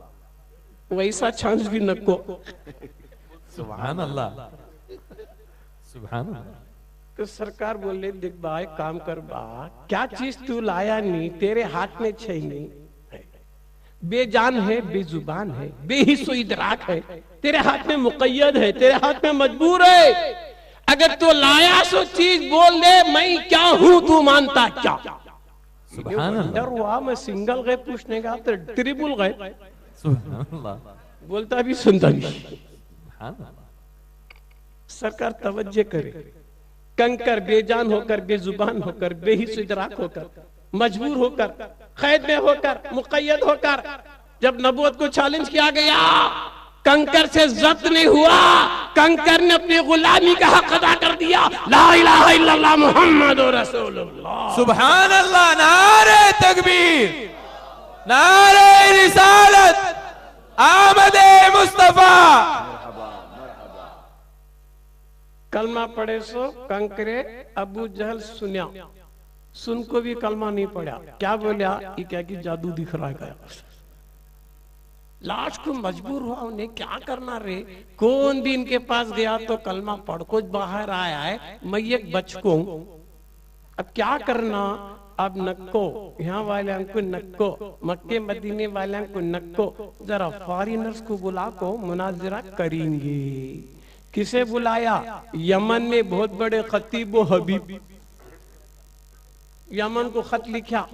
वैसा चांस भी नको। सुभान अल्लाह। सुभान अल्लाह। तो सरकार बोले देख भाई काम कर बा, क्या चीज तू लाया नहीं, तेरे हाथ में छे नहीं, बेजान है, बेजुबान है, बेहिस्सो इदराक है, तेरे हाथ में मुक़य्यद है, तेरे हाथ में मजबूर है। अगर तू लाया सो चीज बोल दे, मैं क्या हूं तू मानता क्या। सुभान अल्लाह। डर हुआ मैं सिंगल गए पूछने का तो ट्रिपल गए सुभान अल्लाह। बोलता भी सुनता नहीं। सुभान अल्लाह। सरकार तवज्जो करे, कंकर बेजान होकर, बेजुबान होकर, बेहिस्सो इदराक होकर, मजबूर होकर, कैद में होकर, मुक़य्यद होकर जब नबूवत को चैलेंज किया गया, कंकर से जब्त नहीं हुआ, कंकर ने अपनी गुलामी का हक अदा कर दिया। ला इलाहा इल्लल्लाह मुहम्मदुर रसूलुल्लाह। सुभान अल्लाह। नारे तकबीर, नारे रिसालत, आमदे मुस्तफा। कलमा पढ़े सो कंकरे अबू जहल सुनिया, सुन को भी कलमा नहीं पड़ा। क्या बोला, ये क्या कि जादू दिख रहा है। लास्ट को मजबूर हुआ, उन्हें क्या करना रे। कौन भी इनके पास गया तो कलमा पढ़ को बाहर आया है, मैं एक बचको हूं, अब क्या करना। अब नक्को यहाँ वाले को नक्को, मक्के मदीने वाले को नक्को, जरा फॉरिनर्स को बुला को मुनाजरा करेंगे। किसे बुलाया, यमन में बहुत बड़े खतीब हबीब, यमन को खत लिखा,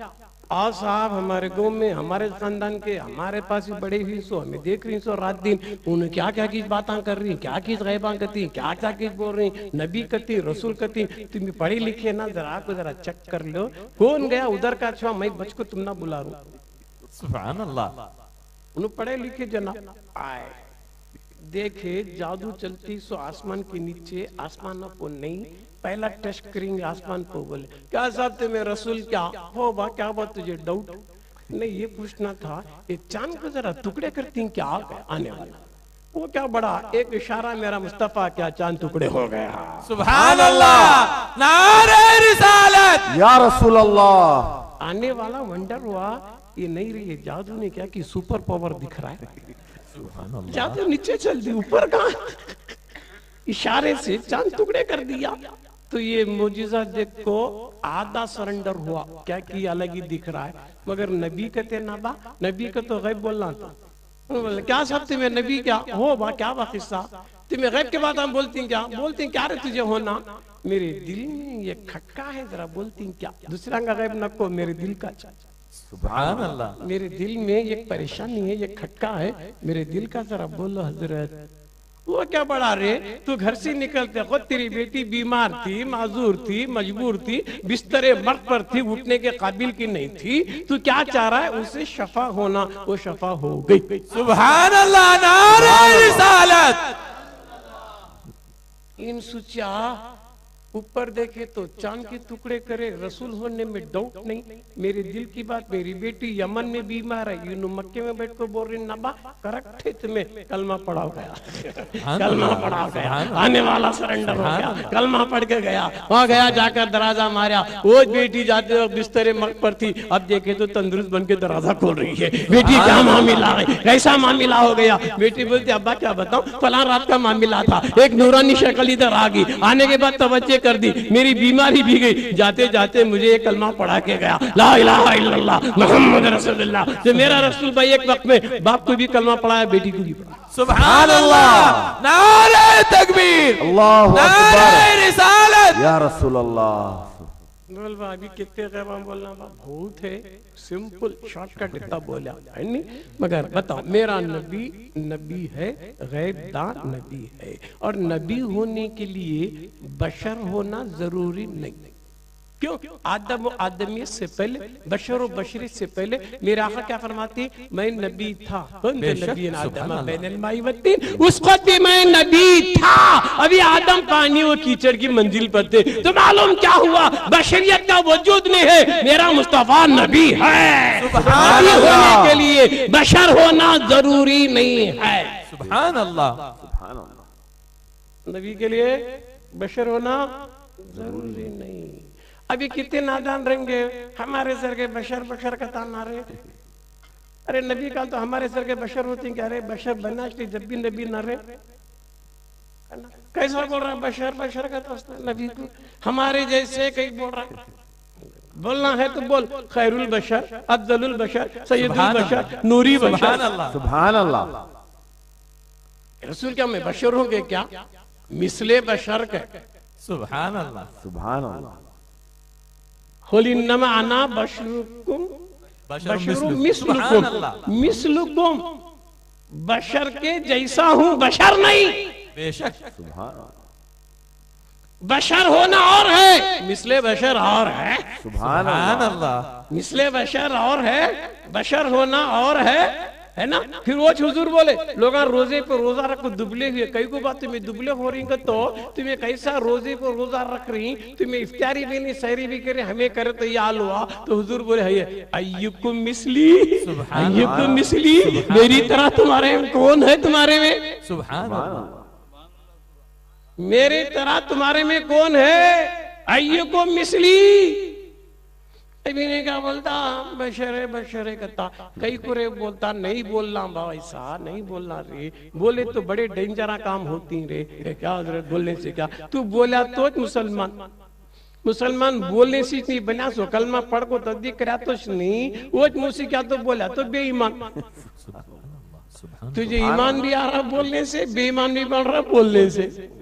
आओ साहब हमारे गांव में हमारे खानदान के हमारे पास ही बड़े हुई सो हमें देख रही सो रात दिन, उन्हें क्या क्या की बातें कर रही, क्या की गैबा करती, क्या क्या की बोल रही, नबी कती रसूल कती, तुम पढ़े लिखे ना, जरा को जरा चेक कर लो कौन गया उधर का। अच्छा मैं बच को तुम ना बुला रू। सुभान अल्लाह। उन्हें पढ़े लिखे जनाब आए, देखे जादू चलती सो आसमान के नीचे, आसमान को नहीं, पहला टेस्ट करेंगे आसमान को। बोले क्या साहब तुम्हें रसूल क्या हो बा, क्या बात तुझे डाउट नहीं, ये पूछना था ये चांद को जरा टुकड़े करती क्या आने वाला, वो क्या बड़ा एक इशारा मेरा मुस्तफा क्या चांद टुकड़े हो गया। सुभान अल्लाह। नारे रिसालत, या रसूल अल्लाह। आने वाला वंडर हुआ, ये नहीं रही है जादू ने क्या कि सुपर पावर दिख रहा है। जादू नीचे चल दी, ऊपर कहां, इशारे से चांद टुकड़े कर दिया। तो ये मोजिजा देखो आधा सरेंडर हुआ, क्या कि अलग ही दिख रहा है, मगर नबी कहते ना बा, नबी का तो गैब बोलना था। बोले क्या सब तुम्हें नबी क्या हो बा, क्या बा किस्सा, तुम्हें गैब के बाद हम बोलती क्या, बोलती क्या रे तुझे होना, मेरे दिल में ये खटका है जरा बोलती क्या, दूसरा का गैब न को, मेरे दिल का। सुभान अल्लाह। मेरे दिल में एक परेशानी है, ये खटका है मेरे दिल का, जरा बोलो हजरत। वो क्या बड़ा रे, तू घर से निकलते खुद तेरी बेटी बीमार थी, माजूर थी, मजबूर थी, बिस्तरे मर्द पर थी, उठने के काबिल की नहीं थी, तू क्या चाह रहा है उससे शफा होना, वो शफा हो गई। सुभान अल्लाह, नारे रिसालत। इन सोचा ऊपर देखे तो चांद के टुकड़े करे, रसूल होने में डाउट नहीं। मेरे दिल की बात, मेरी बेटी यमन में बीमार है, यूं मक्के में बैठ कर बोल रही नबा करेक्ट है तुम्हें, कलमा पढ़ा गया, कलमा पढ़ा गया, आने वाला सरेंडर हो गया, कलमा पढ़ के गया, वहां गया, जाकर दरवाजा मारा, वो बेटी जाते वक्त बिस्तरे मग पर थी, अब देखे तो तंदुरुस्त बन के दरवाजा खोल रही है। बेटी क्या मामला है, कैसा मामला हो गया? बेटी बोलती अब्बा क्या बताऊं, फलां रात का मामला था, एक नूरानी शक्ल इधर आ गई, आने के बाद तवज्जो कर दी, मेरी बीमारी भी गई, जाते जाते मुझे एक कलमा पढ़ा के गया, ला इलाहा इल्लल्लाह मुहम्मद रसूलुल्लाह। जो मेरा रसूल भाई एक वक्त में बाप को भी कलमा पढ़ाया, बेटी को भी पढ़ा। सुभान अल्लाह, नारे तकबीर, अल्लाहु नारे अकबर, रिसालत। या रसूल अल्लाह। बोल बा अभी कितने ग़ैबान बोलना बा, बहुत है, सिंपल शॉर्टकट इतना बोला है नहीं। मगर बताओ, मेरा नबी नबी है, गैब दान नबी है, और नबी होने के लिए बशर होना जरूरी नहीं। क्यों? आदम और आदमियत से पहले, बशर और बशरियत से पहले मेरे आका क्या फरमाती, मैं नबी था, उस वक्त भी मैं नबी था, अभी आदम पानी और कीचड़ की मंजिल पर थे, तो मालूम क्या हुआ, बशरियत का वजूद नहीं है, मेरा मुस्तफा नबी है। नबी होने के लिए बशर होना जरूरी नहीं है। सुभान अल्लाह, सुभान अल्लाह। नबी के लिए बशर होना जरूरी नहीं। अभी कितने नादान रहेंगे, हमारे सर के बशर बशर का तान ना रहे। अरे नबी का तो हमारे सर के बशर होते हैं क्या? अरे बशर बनना इसलिए जब भी नबी ना रहे, कैसा बोल रहा है बशर बशर का तो नबी को हमारे जैसे कहीं बोल रहा है। बोलना है तो बोल, खैरुल बशर, अफजलुल बशर, सैयदुल बशर, नूरी बशर। सुभान अल्लाह। रसूल क्या मैं बशर हूँ क्या? मिसले बशर के। सुभान अल्लाह, सुभान अल्लाह। होलिन्नमा आना बशरुकुम बशरुम मिस्लुकुम, मिस्लुकुम बशर के जैसा हूँ, बशर नहीं। बेशक। सुभान बशर होना और है, मिसले बशर और है। सुभान अल्लाह। मिसले बशर और है, बशर होना और है ना। फिर वो हुजूर बोले, लोग रोजे पे रोजा रखो दुबले हुए, कई को बात तुम्हें दुबले हो रही तो तुम्हें कैसा रोजे पे रोजा रख रही, तुम्हें इफ्तारी भी नहीं सहरी भी करे, हमें करे तो ये हाल हुआ। तो हुजूर बोले अय्युकुम मिसली, अय्युकुम मिसली, मेरी तरह तुम्हारे में कौन है? तुम्हारे में सुभान अल्लाह, मेरी तरह तुम्हारे में कौन है? अय्युकुम मिसली। अभी ने क्या बोलता, बशरे बशरे कहता, कई कुरे बोलता नहीं बोलना बा, ऐसा नहीं बोलना रे, बोले तो बड़े डेंजर काम होती रे। क्या हजरत बोलने से क्या? तू बोला तो मुसलमान, मुसलमान बोलने से नहीं बना, सो कलमा पढ़ को तस्दीक करा तो नहीं, वो मुझसे क्या तो बोला तो बेईमान। तुझे ईमान भी आ रहा बोलने से, बेईमान भी बन रहा बोलने से।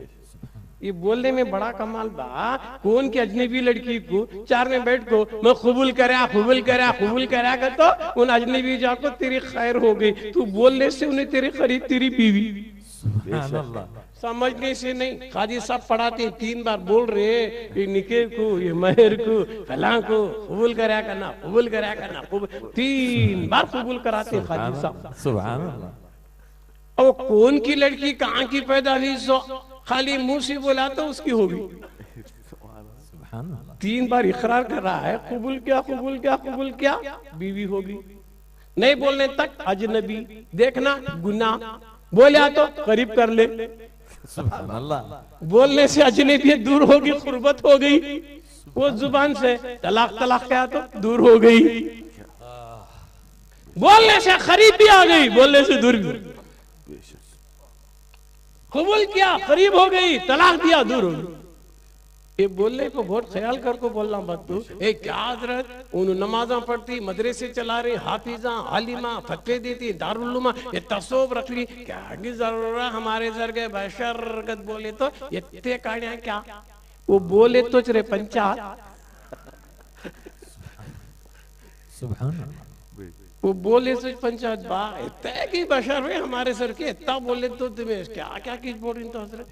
ये बोलने में बड़ा कमाल बा। कौन की अजनबी लड़की को चार में बैठ को मैं कबूल करा कबूल करा कबूल करा कर, तो उन अजनबी जाको तेरी खैर हो गई, तू बोलने से उन्हें तेरी खरीद तेरी बीवी। समझने से नहीं, काजी साहब पढ़ाते 3 बार बोल रहे, ये निके को, ये महर को, फलां को कबूल करा करना, कबूल करा करना, 3 बार कबूल कराते काजी साहब। सुभान अल्लाह। और कौन की लड़की कहाँ की पैदा हुई, सो खाली मुंह से बोला तो उसकी होगी। 3 बार इकरार कर रहा है, कबूल क्या कबूल क्या कबूल क्या, बीवी होगी। नहीं बोलने तक अजनबी, देखना गुनाह, बोला तो करीब कर ले। सुभान अल्लाह। बोलने से अजनबी दूर होगी, कुर्बत हो गई। वो जुबान से तलाक तलाक क्या तो दूर हो गई। बोलने से करीब भी आ गई, बोलने से दूर भी। कबूल किया करीब हो गई, तलाक दिया दूर हो गई। ये बोलने को बहुत ख्याल करके बोलना मत तू। क्या हजरत उन नमाजा पढ़ती, मदरसे चला रही, हाफिजा आलिमा फतवे देती, दारुल उलूमा, ये तसव्वुफ रख ली, क्या की जरूरत हमारे सर के बशरगत बोले तो ये काढ़िया क्या, वो बोले तो चरे पंचायत, वो बोले से पंचायत बा तय की बशर हुए हमारे सर के इतना बोले तो तुम्हें क्या क्या चीज बोल रही तो हजरत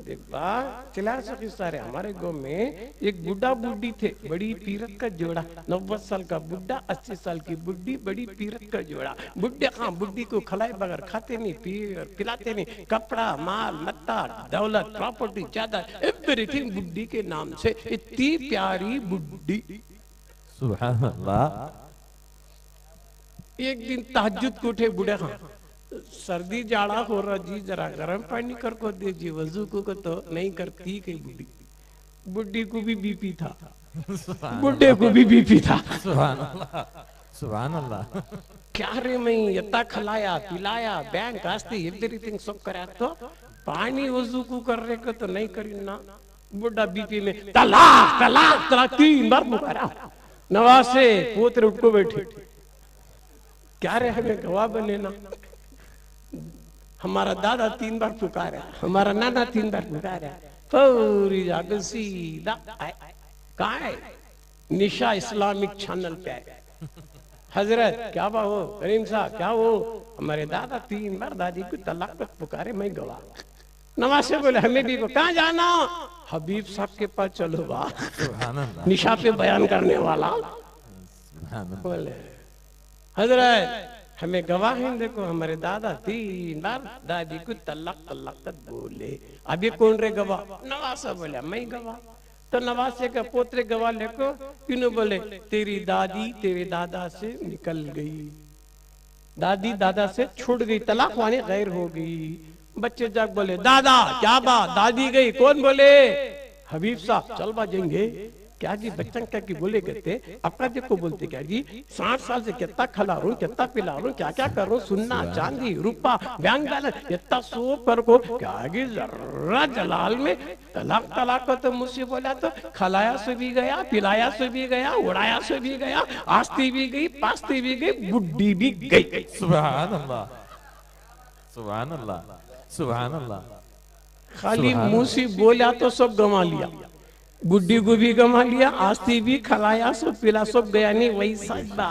देख बा चिल्ला सके सारे हमारे गांव में एक बुढ़ा बुढ़ी थे बड़ी पीरत का जोड़ा 90 साल का बुढ़ा 80 साल की बुढ़ी बड़ी पीरत का जोड़ा बुढ़े हाँ बुढ़ी को खिलाए बगैर खाते नहीं पिलाते नहीं कपड़ा माल लत्ता दौलत प्रॉपर्टी ज्यादा एवरीथिंग बुढ़ी के नाम से इतनी प्यारी बुढ़ी सुभान अल्लाह। एक दिन तहज्जुद को उठे बूढ़े खां सर्दी जाड़ा हो रहा जी जरा गर्म पानी कर को दे जी वजू को तो नहीं करती कहीं बुढ़ी बुढ़ी को भी बीपी था बुढ़े को भी बीपी था। सुभान अल्लाह सुभान अल्लाह। क्या रे मैं यत्ता खिलाया पिलाया बैंक आस्ती एवरीथिंग सब करा तो पानी वजू को कर रहे को तो नहीं करी ना बुढ़ा बीपी में तलाक तलाक तलाक 3 बार पुकारा नवाज से पोतरे उठ को बैठे क्या रे हमें गवाह बने ना हमारा दादा 3 बार पुकारा हमारा नाना 3 बार पुकारा फौरी जाकर सीधा कहाँ है निशा इस्लामिक चैनल पे आए हजरत क्या बा हो करीम साहब क्या हो हमारे दादा 3 बार दादी को तलाक पे पुकारे मैं गवाह नवाज से बोले हमें भी कहाँ जाना हबीब साहब के पास चलो बा निशा पे बयान करने वाला बोले हजरत हमें गवाह हैं देखो हमारे दादा 3 बार दादी को तलाक तलाक तक बोले अब ये कौन रे गवाह नवाज साहब बोले मैं गवाह तो नवाज से का पोतरे गवाह लेको क्यों बोले तेरी दादी तेरे दादा से निकल गई दादी दादा से छूट गई तलाक वाने गैर हो गई बच्चे जाग बोले दादा क्या बात दादी गई कौन बोले हबीब साहब चल बा जाएंगे क्या जी बच्चन क्या की बोले कहते आपका देखो बोलते क्या जी 60 साल से कितना खिला रहा हूँ कितना पिला रहा हूँ क्या क्या कर रहा हूँ सुन्ना चांदी रूपा बैंक बैलेंस इतना सो कर को क्या जरा जलाल में तलाक तलाक को तो मुझसे बोला तो खिलाया से भी गया पिलाया से भी गया उड़ाया से भी गया आस्ती भी गई पास्ती भी गई बुढ़ी भी गई। सुभान अल्लाह सुभान अल्लाह सुभान अल्लाह। खाली मुंह से बोला तो सब गंवा लिया बुढ़ी को भी गंवा लिया आस्ती भी खलाया सब पिला सब गया नहीं वही सच बा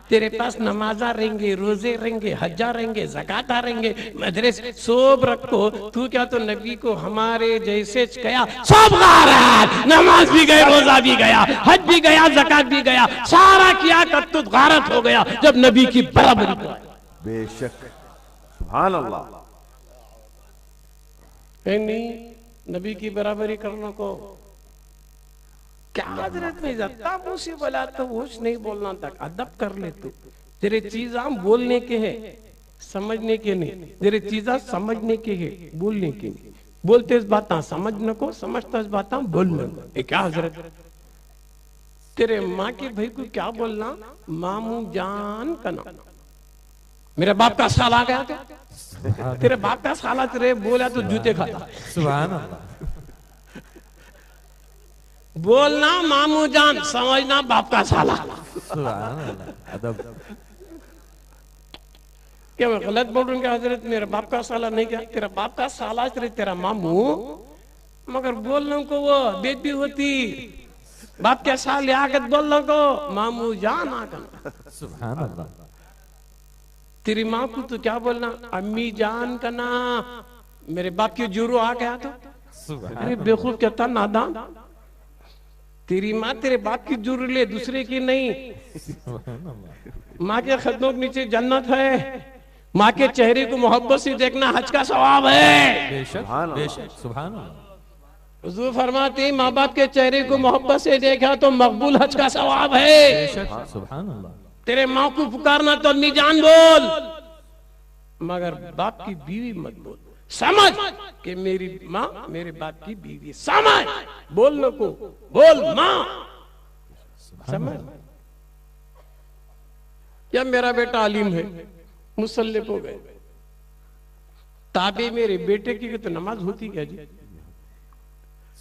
तेरे पास नमाजा रहेंगे रोजे रहेंगे हज्जा रहेंगे ज़काता रहेंगे मदरस सब रखो तू क्या तो नबी को हमारे जैसे कया सब गारत नमाज भी गए रोजा भी गया हज भी गया ज़कात भी गया सारा किया कब तो गारत हो गया जब नबी की बराबरी को बेशक सुभान अल्लाह नहीं नबी की बराबरी करने को क्या हजरत में जाता मुझसे बोला तो होश नहीं बोलना तक अदब कर ले तू तेरे चीज हम बोलने के है समझने के नहीं तेरे चीजा समझने के है बोलने के नहीं बोलते इस बात समझने को समझता इस बात बोलने को क्या हजरत तेरे माँ के भाई को क्या बोलना मामू जान का नाम मेरे बाप का साला आ गया क्या तेरे बाप का साला तेरे बोला तो जूते खाता सुभान अल्लाह बोलना मामू जान समझना बाप का साला सुभान अल्लाह अदब। क्या मैं गलत बोल रहा हूँ क्या हजरत मेरा बाप का साला नहीं क्या तेरा बाप का साला तेरा मामू मगर बोलने को वो बेटी होती बाप के साल आगत बोलने को मामू जान आकर सुभान अल्लाह। तेरी माँ को तो क्या बोलना अम्मी जान का ना मेरे बाप की जुरू आ गया तो अरे बेवकूफ कहता नादान तेरी माँ तेरे बाप की जुरू ले दूसरे की नहीं माँ के कदमों के नीचे जन्नत है माँ के चेहरे को मोहब्बत से देखना हज का सवाब है। बेशक बेशक सुभान अल्लाह। हुजूर फरमाते माँ बाप के चेहरे को मोहब्बत से देखा तो मकबूल हज का सवाब है। बेशक सुभान अल्लाह। तेरे माँ को पुकारना तो अम्मी जान बोल मगर बाप की बीवी मत बोल समझ कि मेरी माँ मेरे बाप की बीवी समझ बोलने को बोल माँ समझ। या मेरा बेटा आलिम है मुसल्ले को गए ताबे मेरे बेटे की तो नमाज होती क्या जी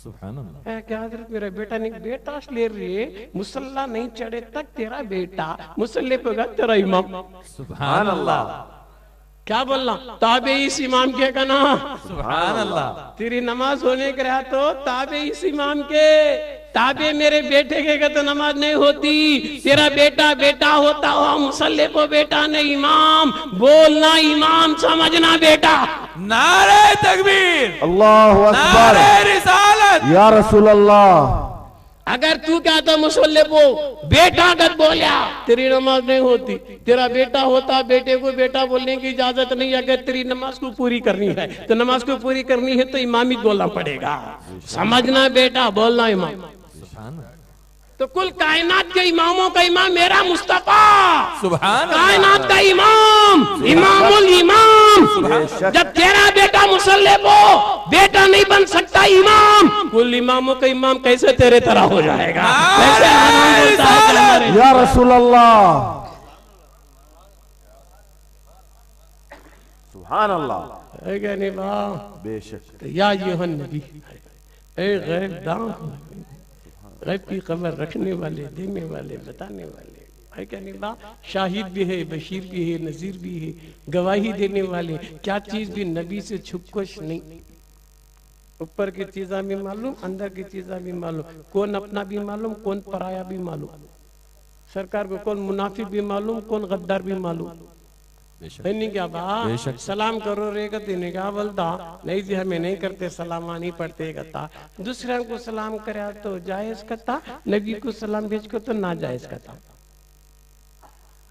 सुभान अल्लाह। क्या हजरत मेरा बेटा नहीं बेटा ले रही मुसल्ला नहीं चढ़े तक तेरा बेटा मुसल्ले पे गया तेरा इमाम सुभान अल्लाह। क्या बोलना ताबे इस इमाम के कहना सुभान अल्लाह। तेरी नमाज होने के रहा तो ताबे इस इमाम के ताबे मेरे बेटे के तो नमाज नहीं होती, तेरा बेटा बेटा होता हो, मुसल्ले को बेटा नहीं इमाम, बोलना इमाम समझना बेटा। नारे तकबीर, अल्लाहु अकबर, नारे रिसालत, या रसूल अल्लाह। अगर तू क्या तो मुसल्ले को बेटा गद बोलिया, तेरी नमाज नहीं होती। तेरा बेटा होता, बेटे को बेटा बोलने की इजाजत नहीं। अगर तेरी नमाज को पूरी करनी है तो नमाज को पूरी करनी है तो इमामी बोलना पड़ेगा, समझना बेटा, बोलना इमाम। तो कुल कायनात के इमामों का इमाम मेरा मुस्तफा, सुभान कायनात का इमाम, इमामुल इमाम। जब तेरा बेटा मुसल्ले को बेटा नहीं बन सकता इमाम, कुल इमामों का इमाम कैसे तेरे तरह हो जाएगा? या रसूल अल्लाह, सुभान अल्लाह, है क्या नहीं वाह? बेशक। तो या यूहन नबी, ए गैब दान, गैब की खबर रखने वाले, देने वाले, बताने वाले, है क्या नहीं बा? शाहिद भी है, बशीर भी है, नजीर भी है, गवाही देने वाले। क्या चीज भी नबी से छुप कुछ नहीं। ऊपर की चीजा भी मालूम, अंदर की चीजा भी मालूम, कौन अपना भी मालूम, कौन पराया भी मालूम। सरकार को कौन मुनाफिक भी मालूम, कौन गद्दार भी मालूम। नहीं क्या बा? सलाम करो रे कहते क्या बोलता नहीं जी, हमें नहीं करते सलाम, नहीं पढ़ते कहता। दूसरा को सलाम करे तो जायज कहता, नबी को सलाम भेज को तो ना जायज कहता।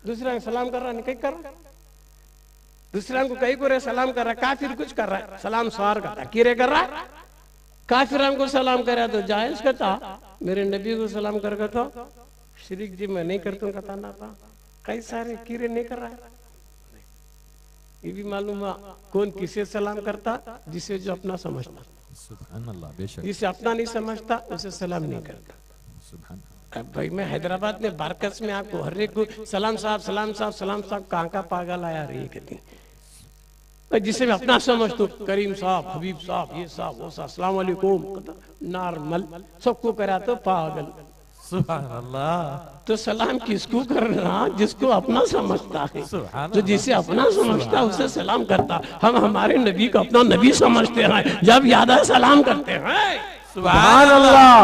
दूसरा सलाम कर रहा, नहीं कहीं कर रहा, दूसरा को कहीं को रे सलाम कर रहा, काफिर कुछ कर रहा है, सलाम स्वार करता, किरे कर रहा है। काफिर को सलाम करे तो जायज कहता, मेरे नबी को सलाम कर तो शरीक जी मैं नहीं करता हूँ कहता ना पा। कई सारे किरे नहीं कर रहा है। ये भी मालूम हुआ कौन किसे सलाम करता, जिसे जो अपना समझता। सुभान अल्लाह, बेशक। जिसे अपना नहीं समझता उसे सलाम नहीं करता। सुभान। अब भाई मैं हैदराबाद में बारकस में आपको हर एक को सलाम साहब, सलाम साहब, सलाम साहब, कहाँ का पागल आया रे कहती। जिसे मैं अपना समझता हूँ, करीम साहब, हबीब साहब, ये साहब, वो साहब, अस्सलाम वालेकुम, नॉर्मल सबको करा तो पागल। सुभान अल्लाह। तो सलाम किसको करना? जिसको अपना समझता है। तो जिसे अपना समझता है उसे सलाम करता। हम हमारे नबी को अपना नबी समझते हैं, जब याद है सलाम करते हैं। सुभान अल्लाह।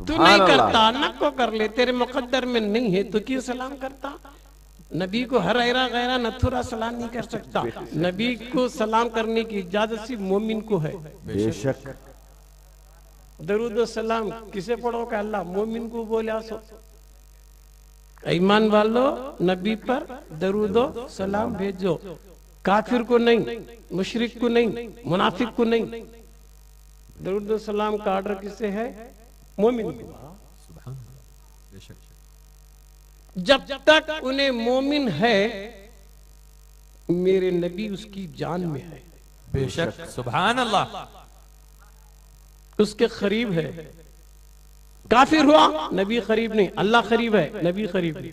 तू नहीं करता, न को कर ले, तेरे मुकद्दर में नहीं है तो क्यों सलाम करता? नबी को हर ऐरा गैरा नथुरा सलाम नहीं कर सकता। नबी को सलाम करने की इजाजत सिर्फ मोमिन को है। बेशक। दरूद सलाम किसे पढ़ोगे? अल्लाह मोमिन को बोले सो। ईमान वालो नबी पर दरूदो सलाम भेजो, काफिर को नहीं, मुशरिक को नहीं, मुनाफिक को नहीं। दरूद सलाम का ऑर्डर किसे है? मोमिन को। जब तक उन्हें मोमिन है मेरे नबी उसकी जान में है। बेशक। सुभान अल्लाह। उसके करीब है। काफिर हुआ, नबी करीब नहीं, अल्लाह करीब है, नबी करीब नहीं।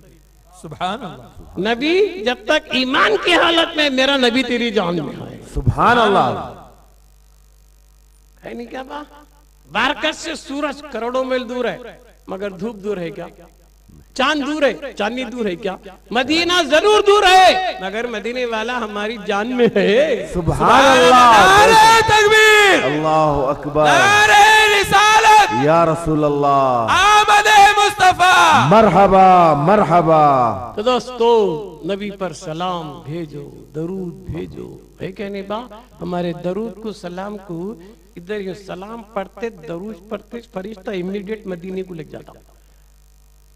सुभान अल्लाह। नबी जब तक ईमान की हालत में, मेरा नबी तेरी जान में है। सुभान अल्लाह। है नहीं क्या बात? बारकस से सूरज करोड़ों मील दूर है, मगर धूप दूर है क्या? चांद दूर है, चांदनी दूर है क्या? मदीना जरूर दूर है, मगर मदीने वाला हमारी जान में है। सुभान अल्लाह। नारे तकबीर, अल्लाहु अकबर, नारे रिसालत, या रसूल अल्लाह, आमदे मुस्तफा, मरहबा मरहबा। तो दोस्तों नबी पर सलाम भेजो, दरूद भेजो, है क्या नहीं बा? हमारे दरूद को, सलाम को इधर ये सलाम पढ़ते, दरूद पढ़ते, फरिश्ता इमीडिएट मदीने को लग जाता।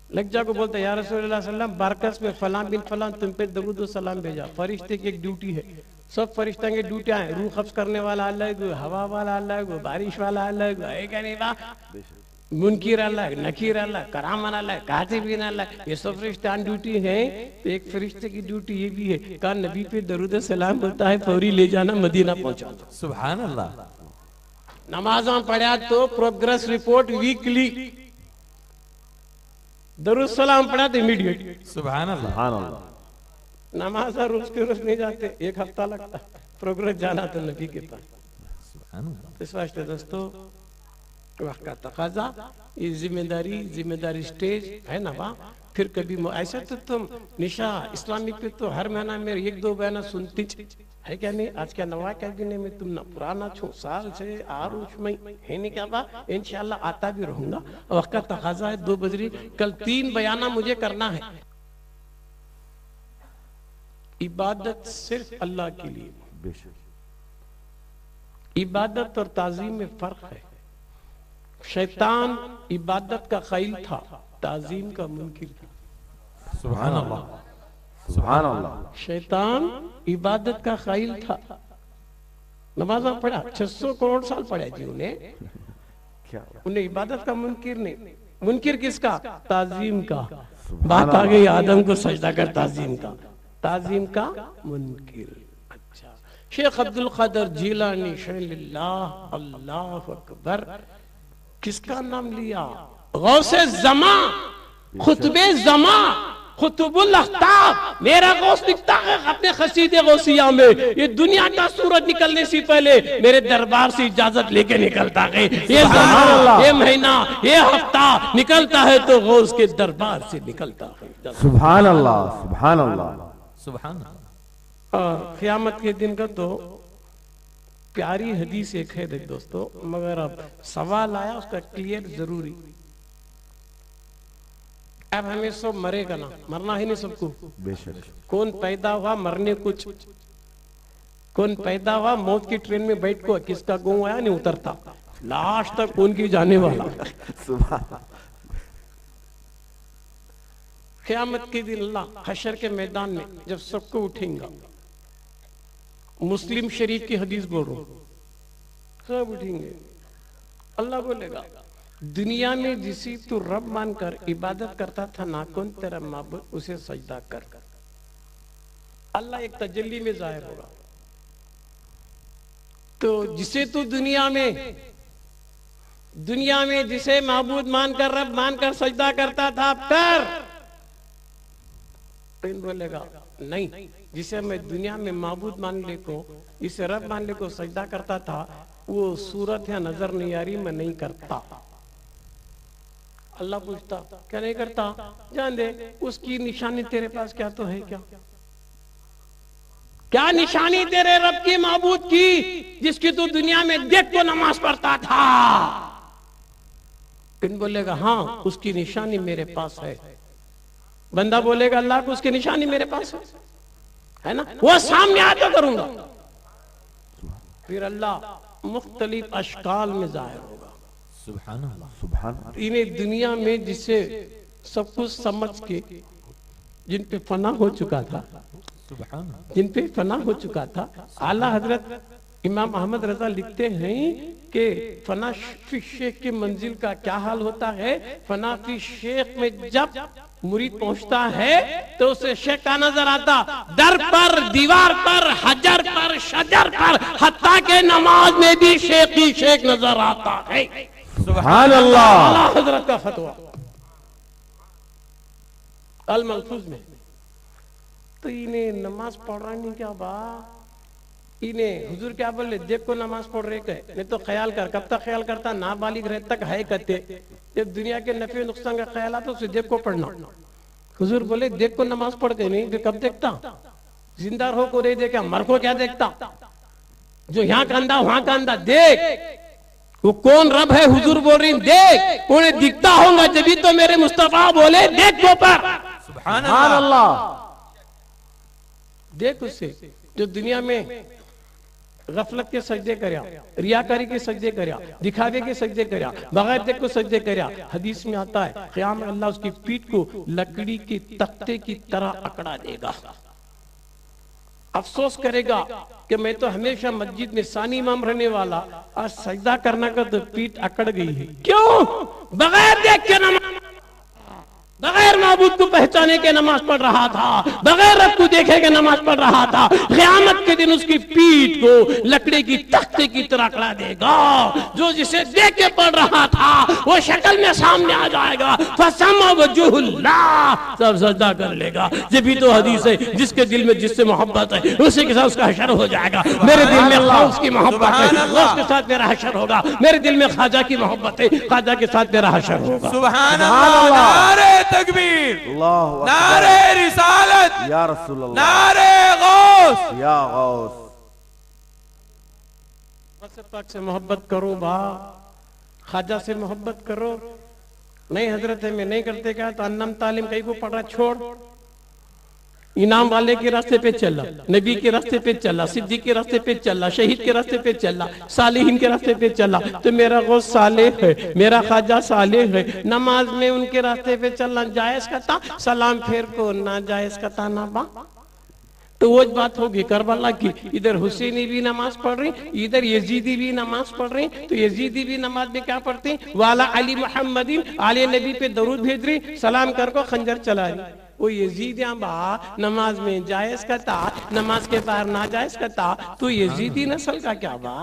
लग जा को बोलता या रसूलुल्लाह सल्लम बारकस में फलां बिन फलां तुम पे दरूद और सलाम भेजा। फरिश्ते की एक ड्यूटी है, सब फरिश्तों की ड्यूटियां हैं। रूह कब्ज करने वाला अलग, हवा वाला अलग, बारिश वाला अलग, है क्या नहीं बा? मुनकिर अलग, नकीर अलग, करामन अलग, कातिबीन अलग, ये सब फरिश्ते ड्यूटी है। तो एक फरिश्ते की ड्यूटी ये भी है, कहा नबी पे दरूद सलाम बोलता है, फौरी ले जाना, मदीना पहुंचा दो। सुभान अल्लाह। नमाज़ पढ़ा तो प्रोग्रेस रिपोर्ट वीकली, दरूद सलाम पढ़ा तो इमीडिएट। सुभान अल्लाह। सुभान अल्लाह। नमाज रोज के रोज नहीं जाते, एक हफ्ता लगता प्रोग्रेस जाना तो नबी के पास। सुभान अल्लाह। इस वास्ते दोस्तों वक्त का तकाजा, ये जिम्मेदारी स्टेज है ना वाह। फिर कभी ऐसा तो तुम निशा इस्लामिक पे तो हर महीना में 1-2 बयाना सुनती है क्या नहीं? आज क्या नवा क्या गिने में तुम ना पुराना छो साल से आरुष में है नहीं क्या बा? इंशाल्लाह आता भी रहूंगा। वक्त का तकाजा है 2 बजरी, कल 3 बयाना मुझे करना है। इबादत सिर्फ अल्लाह के लिए, बेशक इबादत और ताजीम में फर्क है। शैतान इबादत का क़ाइल था, ताजीम का मुनकिर था। सुभान अल्लाह, सुभान अल्लाह। शैतान इबादत का क़ाइल था, नमाज़ा पढ़ा 600 करोड़ साल पढ़ा जी उन्हें, क्या उन्हें इबादत का मुनकिर नहीं। मुनकिर किसका? ताजीम का। बात आ गई आदम को सजदा कर, ताजीम का, ताजीम का मुनकिर। अच्छा, शेख अब्दुल कादिर जिलानी शैलिल्लाह, अल्लाह अकबर, किसका नाम लिया? गौसे जमा, खुतबे जमा, खुतबुल अख्ताब। मेरा गौस लिखता है अपने खसीदे गौसिया में, ये दुनिया का सूरज निकलने से पहले मेरे दरबार से इजाजत लेके निकलता है। ये जमा, ये महीना, ये हफ्ता निकलता है तो गौस के दरबार से निकलता है। सुभान अल्लाह, सुभान अल्लाह, सुभान अल्लाह। क़यामत के दिन का तो प्यारी हदीस एक है देख दोस्तों, मगर अब सवाल आया उसका क्लियर जरूरी। अब हमें सब मरेगा ना, मरना ही नहीं सबको। बेशक कौन पैदा हुआ मरने कुछ, कौन पैदा हुआ मौत की ट्रेन में बैठ को किसका गुम आया नहीं उतरता, लास्ट तक कौन की जाने वाला। सुभान। क़यामत के दिन अल्लाह हशर के मैदान में जब सबको उठेगा, मुस्लिम शरीफ की हदीस बोल रहा हूं, सब उठेंगे। अल्लाह बोलेगा दुनिया में जिसी तू रब मानकर इबादत करता था ना, कौन तेरा माबूद, उसे सजदा कर। अल्लाह एक तजल्ली में जाहिर होगा। तो जिसे तू दुनिया में जिसे माबूद मानकर रब मानकर सजदा करता था कर, बोलेगा नहीं, जिसे मैं दुनिया में माबूद मान ले को, इसे रब मान ले को सजदा करता था, वो सूरत या नजर नहीं आ रही, मैं नहीं करता। अल्लाह पूछता क्या नहीं करता? जान दे, उसकी निशानी तेरे पास क्या तो है क्या? क्या निशानी तेरे रब की माबूद की, जिसकी तू दुनिया में देख को नमाज पढ़ता था? फिर बोलेगा हाँ, उसकी निशानी मेरे पास है। बंदा बोलेगा अल्लाह को उसकी निशानी मेरे पास है ना, वो सामने आता करूंगा। फिर अल्लाह मुख्तलिफ अशकाल में जाहिर होगा। सुभान अल्लाह, सुभान। इन्हें दुनिया में जिसे सब कुछ समझ के, जिन पे फना हो चुका था, सुभान अल्लाह, जिन पे फना हो चुका था, आला हजरत इमाम अहमद रजा लिखते हैं कि फना फी शेख की मंजिल का क्या हाल होता है। फना फी शेख में जब मुरीद पहुंचता है तो उसे शेख का नजर आता, दर पर, दीवार पर, हजर पर, शजर पर, हत्ता के नमाज में भी शेख ही शेख नजर आता है। सुभान अल्लाह। आला हजरत का फतवा अल मलफूज में। तो इन्हें नमाज पढ़ रहा नहीं क्या बा, इन्हें हुजूर क्या बोले, देख को नमाज पढ़ रहे कहे, नहीं तो ख्याल कर। कब तक ख्याल करता? नाबालिग रहे तक है कहते, जब दुनिया के नफे नुकसान का ख्याल आता उसे देख को पढ़ना। हुजूर बोले देख को नमाज पढ़ के नहीं, कब देखता? जिंदा हो को नहीं देखा, मर को क्या देखता? जो यहाँ का अंधा वहां का अंधा देख, वो कौन रब है हुजूर बोल रही देख, उन्हें दिखता होगा जब तो मेरे मुस्तफा बोले देख को पर। सुभान अल्लाह। देख उसे जो दुनिया में गफलत के सजदे करया, रियाकारी के सजदे करया, दिखावे के सजदे करया, बगैर देख को सजदे करया। हदीस में आता है क़याम में अल्लाह उसकी पीठ को लकड़ी के तख्ते की तरह अकड़ा देगा। अफसोस करेगा कि मैं तो हमेशा मस्जिद में सानी इमाम रहने वाला, आज सजदा करना का तो पीठ अकड़ गई है। क्यों? बगैर देख के नमाज, बगैर माबूद को पहचाने के नमाज पढ़ रहा था, बगैर रब को देखे के नमाज पढ़ रहा था। क़यामत के दिन उसकी पीठ को लकड़ी की तख्ते की तरह अकड़ा देगा। जो जिसे देख के पढ़ रहा था वो शक्ल में सामने आ जाएगा। फसमा वजहुल्लाह, सब सजदा कर लेगा। ये भी तो हदीस है, जिसके दिल में जिससे मोहब्बत है उसी के साथ उसका हशर हो जाएगा। मेरे दिल में गौस की मोहब्बत है, गौस के साथ मेरा हशर होगा। मेरे दिल में ख्वाजा की मोहब्बत है, ख्वाजा के साथ मेरा हशर होगा। सुभान अल्लाह, तकबीर, अल्लाहु अकबर, नारे रिसालत, या रसूल अल्लाह, नारे गौस, या गौस। गौसे पाक से मोहब्बत करो बा, ख्वाजा से मोहब्बत करो। नहीं हजरत है मैं नहीं करते क्या तो अन्नम तालीम कहीं को पढ़ा छोड़, इनाम वाले के रास्ते पे चला, नबी के रास्ते पे चला, सिद्दीक के रास्ते पे चला, शहीद के रास्ते पे चला, सालिहीन के रास्ते पे चला। तो मेरा गौस सालेह है, मेरा ख्वाजा सालेह है। नमाज में उनके रास्ते पे चलना जायज कता, सलाम फेर को ना जायज कता ना बा। तो वो बात होगी करबला की, इधर हुसैनी भी नमाज पढ़ रही, इधर यजीदी भी नमाज पढ़ रही। तो यजीदी भी नमाज में क्या पढ़ती, वाला अली मुहम्मदिन, आले नबी पे दरूद भेज रही, सलाम कर को खंजर चला रही। वो यजीदियां बा नमाज में जायज करता, नमाज के बाहर ना जायज करता। तो यजीदी नस्ल का क्या बा।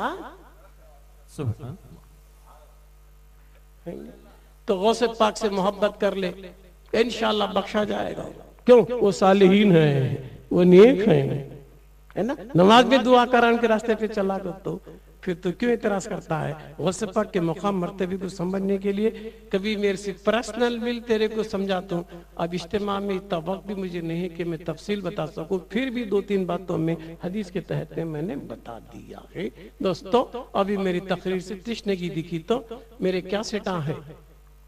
सुभान तो गौसे पाक से मोहब्बत कर ले, इंशाअल्लाह बख्शा जाएगा। क्यों, वो सालिहीन है, वो नेक है ना। नमाज में दुआ करान के रास्ते पे चला कर तो फिर तो क्यों इतराज करता है। गौसे पाक के मुकाम मर्तबे को समझने के लिए कभी मेरे से पर्सनल मिल, तेरे को समझाता हूँ। अब इज्तिमा में इतना वक्त भी मुझे नहीं है कि मैं तफसील बता सकूं, फिर भी 2-3 बातों में हदीस के तहत में मैंने बता दिया है। दोस्तों अभी मेरी तकरीर से तिश्ने की दिखी तो मेरे क्या सेटा है,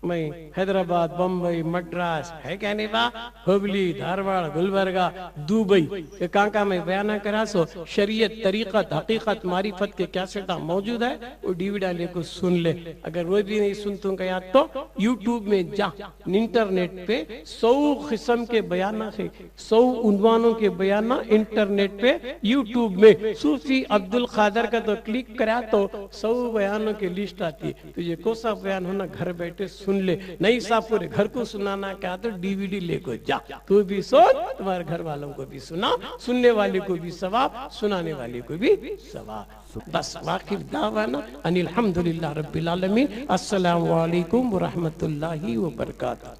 मैं हैदराबाद, बम्बई, मद्रास है क्या नहीं बा, हुबली, धारवाड़, गुलबर्गा, दुबई के कांका में बयाना करा सो शरीयत, तरीकत, हकीकत, मारिफत के क्या सेटा मौजूद है। वो डीवीडी लेकर सुन ले। अगर वो भी नहीं सुनते क्या तो यूट्यूब में जा, इंटरनेट पे 100 किस्म के बयाना है, 100 उन्वानों के बयाना इंटरनेट पे यूट्यूब में सूफी अब्दुल कादर का तो क्लिक करा तो 100 बयानों की लिस्ट आती है। तुझे कौन सा बयान होना घर बैठे सुन ले, नहीं साहब पूरे घर को सुनाना क्या तो डीवीडी लेकर जा, तू भी सुन, तुम्हारे घर वालों को भी सुना, सुनने वाले को भी सवाब, सुनाने वाले को भी सवाब। बस वाकिफ दावाना अनिल हम्दुलिल्लाह रब्बिल आलमीन। अस्सलामु अलैकुम व रहमतुल्लाहि व बरकातहू।